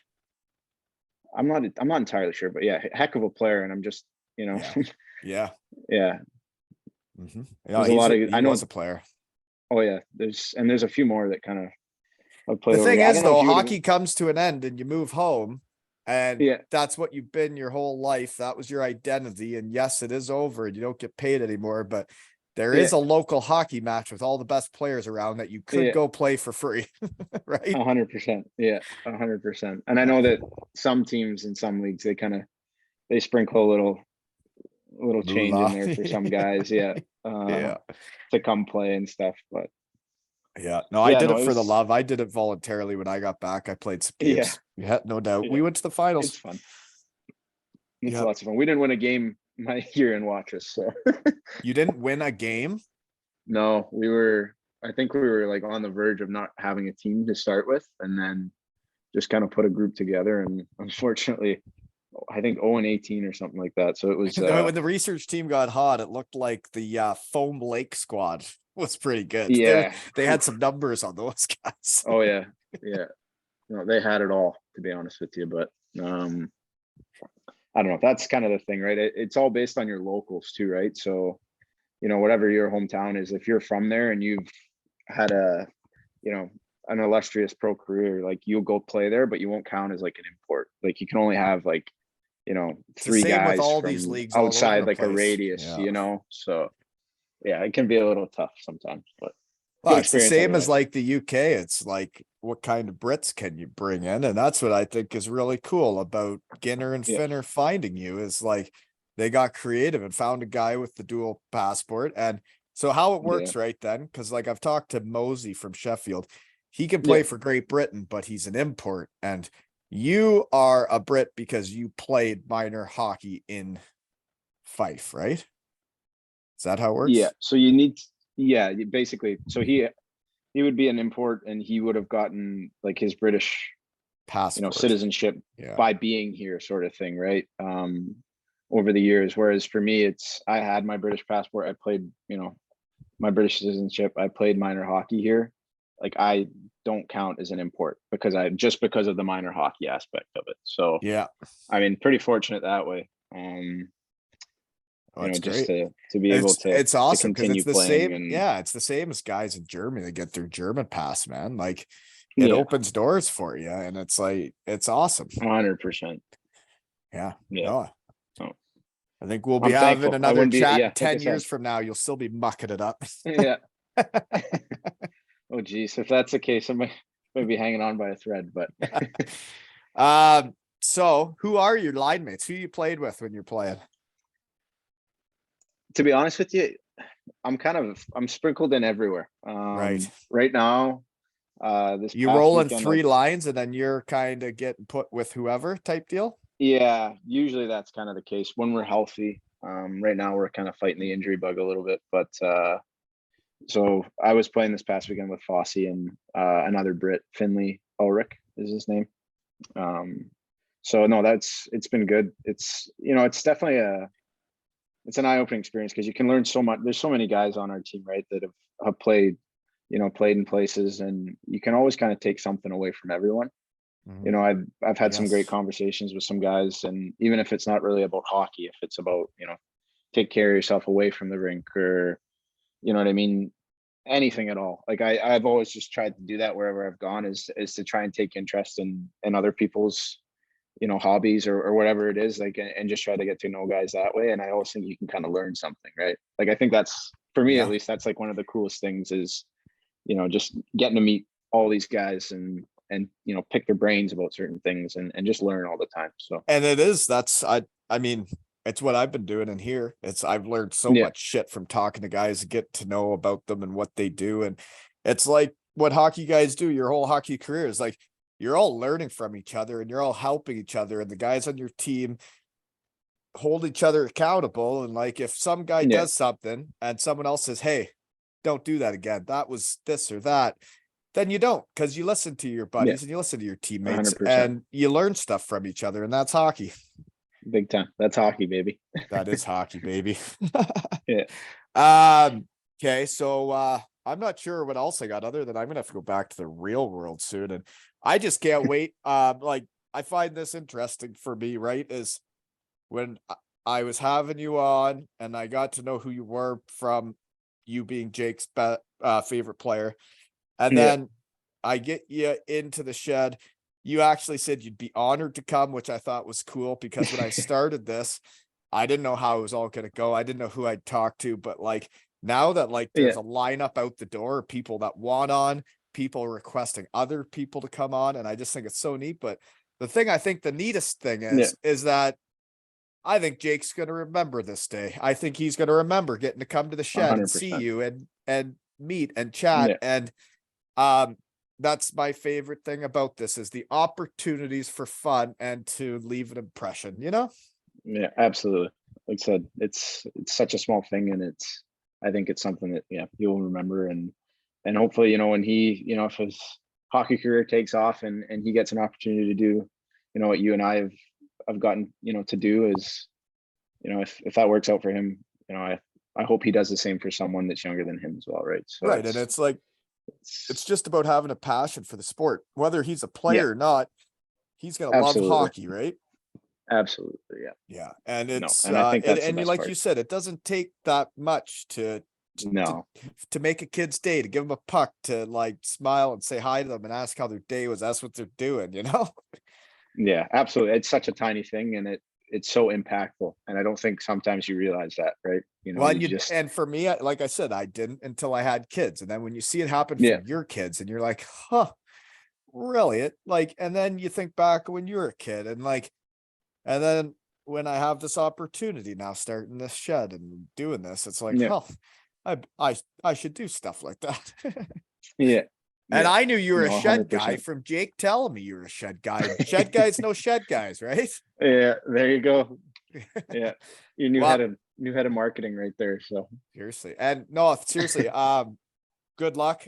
I'm not entirely sure, but yeah, heck of a player. And I'm just, Yeah. Yeah. yeah, Yeah, there's a lot of, he I was know. a player. Oh yeah, there's a few more that kind of have played The over thing here. I is, don't know if though, you would have. hockey comes to an end and you move home, and Yeah, that's what you've been your whole life. That was your identity. And yes, it is over and you don't get paid anymore, but there yeah, is a local hockey match with all the best players around that you could yeah, go play for free, right? 100%. Yeah, 100%. And I know that some teams in some leagues they sprinkle a little change in Moolah. there for some guys. Yeah, Yeah. to come play and stuff. But Yeah. No, I yeah, did no, it it for the was. love. I did it voluntarily when I got back. I played some Yeah, games. Yeah, no doubt. yeah, We went to the it's finals. fun. It's Yeah. lots of fun. We didn't win a game my year in Watchers, so You didn't win a game? no, we were. I think we were like on the verge of not having a team to start with, and then just kind of put a group together. And unfortunately, I think 0-18 or something like that. So it was. When the research team got hot, it looked like the Foam Lake squad was pretty good. Yeah. They had some numbers on those guys. Oh yeah, yeah. No, they had it all, to be honest with you. But I don't know. That's kind of the thing, right? It's all based on your locals too, right? So, whatever your hometown is, if you're from there and you've had an illustrious pro career, like you'll go play there, but you won't count as like an import. Like you can only have like, It's the 3 same with guys all from these leagues all over outside the like a place. radius, Yeah. So yeah, it can be a little tough sometimes, but Well, good it's the experience same as otherwise. like the UK. It's like, what kind of Brits can you bring in? And that's what I think is really cool about Ginner and Yeah, Finner finding you, is like they got creative and found a guy with the dual passport. And so how it yeah, works right then, because like I've talked to Mosey from Sheffield, he can yeah, play for Great Britain, but he's an import. And you are a Brit because you played minor hockey in Fife, right? Is that how it yeah. works? So basically, so he would be an import and he would have gotten like his British, Passport. citizenship Yeah. by being here, sort of thing, right? Over the years. Whereas for me, I had my British passport. I played, my British citizenship. I played minor hockey here. Like I don't count as an import because because of the minor hockey aspect of it. So Yeah. I mean, pretty fortunate that way. Oh, it's Just great. to be able It's to awesome because it's continue the playing same. and Yeah, it's the same as guys in Germany that get their German pass, man. Like it yeah, opens doors for you, and it's like it's awesome. 100%. Yeah. Yeah. No, So I think we'll be I'm having thankful. I another wouldn't be, chat yeah, in like I 10 said, years from now. You'll still be mucking it up. yeah. Oh geez, if that's the case, I might be hanging on by a thread, but So who are your line mates? Who you played with when you're playing? to be honest with you, I'm sprinkled in everywhere. Right. Right now, this You past rolling weekend, 3 lines and then you're kind of getting put with whoever type deal? yeah, usually that's kind of the case when we're healthy. Right now we're kind of fighting the injury bug a little bit, but so I was playing this past weekend with Fosse and another Brit, Finley Ulrich is his name. So no, it's been good. It's definitely it's an eye-opening experience because you can learn so much. There's so many guys on our team, right, that have played, played in places, and you can always kind of take something away from everyone. I've had some great Yes. conversations with some guys, and even if it's not really about hockey, if it's about, take care of yourself away from the rink, or you know what I mean, anything at all. Like I've always just tried to do that wherever I've gone, is to try and take interest in other people's, hobbies or whatever it is, like, and just try to get to know guys that way. And I always think you can kind of learn something, right? Like I think that's, for me at Yeah. least, that's like one of the coolest things is, just getting to meet all these guys and pick their brains about certain things and just learn all the time. So And I mean, it's what I've been doing in here. I've learned so yeah, much shit from talking to guys, get to know about them and what they do. And it's like what hockey guys do your whole hockey career is like, you're all learning from each other and you're all helping each other. And the guys on your team, hold each other accountable. And like, if some guy Yeah. does something and someone else says, hey, don't do that again, that was this or that, then you don't, because you listen to your buddies and you listen to your teammates 100%. and you learn stuff from each other. And that's hockey. Big time. That's hockey, baby. That is hockey, baby. Yeah. Okay. So, I'm not sure what else I got other than I'm going to have to go back to the real world soon. And I just can't wait. Like, I find this interesting for me, right? Is when I was having you on and I got to know who you were from you being Jake's favorite player. And Yeah. then I get you into the shed. You actually said you'd be honored to come, which I thought was cool, because when I started this, I didn't know how it was all going to go. I didn't know who I'd talk to, but like now that like there's Yeah. a lineup out the door, people that want on, people requesting other people to come on. And I just think it's so neat. But the thing I think the neatest thing is that I think Jake's going to remember this day. I think he's going to remember getting to come to the shed and see 100%. you and meet and chat. Yeah. And that's my favorite thing about this is the opportunities for fun and to leave an impression, you know? Yeah, absolutely. Like I said, it's such a small thing, and I think it's something that you'll remember, and hopefully, when he, if his hockey career takes off and he gets an opportunity to do, what you and I have gotten, to do is, if that works out for him, I hope he does the same for someone that's younger than him as well, right? So right. And it's like, it's just about having a passion for the sport, whether he's a player or not, he's going to love Absolutely. hockey, right? Absolutely. Yeah. Yeah. And it's, and I think that's the and best like part. you said, it doesn't take that much to make a kid's day, to give them a puck, to like smile and say hi to them and ask how their day was. That's what they're doing, you know? Yeah, absolutely. It's such a tiny thing, and it's so impactful. And I don't think sometimes you realize that, right? Well, and, you just, and for me, like I said, I didn't until I had kids. And then when you see it happen for Yeah. your kids and you're like, huh, really? It like, and then you think back when you were a kid and like, and then when I have this opportunity now starting this shed and doing this, it's like, Yeah. oh, I should do stuff like that. yeah. And Yeah. I knew you were a No, shed guy 100%. from Jake telling me you were a shed guy. Shed guys know shed guys, right? Yeah, there you go. Yeah. You knew Well- head of marketing right there. So Seriously. And no, seriously, good luck.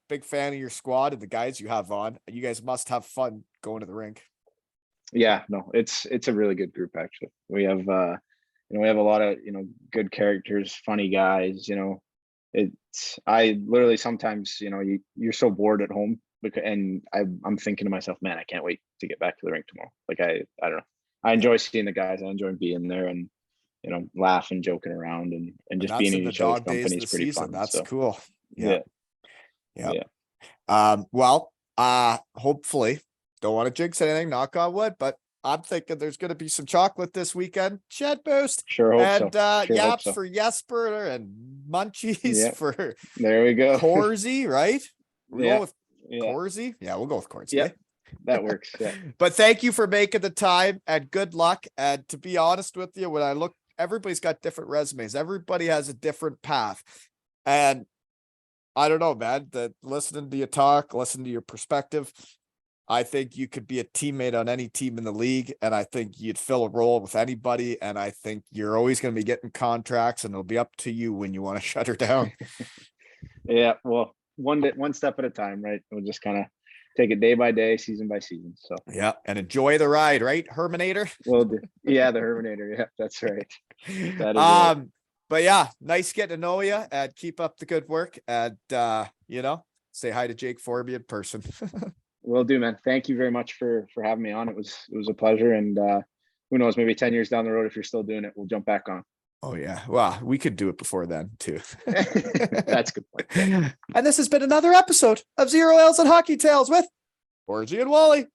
Big fan of your squad and the guys you have on. You guys must have fun going to the rink. yeah, no, it's a really good group actually. We have we have a lot of, good characters, funny guys, I literally sometimes, you're so bored at home and I'm thinking to myself, man, I can't wait to get back to the rink tomorrow. Like I don't know. I enjoy seeing the guys. I enjoy being there and, laughing, joking around and just That's being in in the each other's dog days company of is the pretty season. fun. That's So, cool. Yeah. yeah. Well, hopefully don't want to jinx anything, knock on wood, but I'm thinking there's going to be some chocolate this weekend. Shed boost. Sure hope And so. Sure hope yaps so. for Jesper and munchies Yeah. for There we go. Korzie, right? We're Yeah. going with Yeah, Korzie. Yeah, we'll go with Korzie. Yeah. eh? that works. Yeah. But thank you for making the time and good luck. And to be honest with you, when I look, everybody's got different resumes. Everybody has a different path. And I don't know, man, that listening to you talk, listen to your perspective, I think you could be a teammate on any team in the league. And I think you'd fill a role with anybody. And I think you're always going to be getting contracts and it'll be up to you when you want to shut her down. Yeah. Well, one step at a time, right? We'll just kind of take it day by day, season by season. So Yeah. And enjoy the ride, right? Herminator. we'll do. Yeah, the Herminator. Yeah, that's right. That is right. But yeah, nice getting to know you and keep up the good work. And say hi to Jake for me in person. Will do, man. Thank you very much for having me on. It was a pleasure. And who knows, maybe 10 years down the road, if you're still doing it, we'll jump back on. Oh yeah. Well, we could do it before then too. That's a good point. And this has been another episode of Zero Ales and Hockey Tales with Korzie and Wally.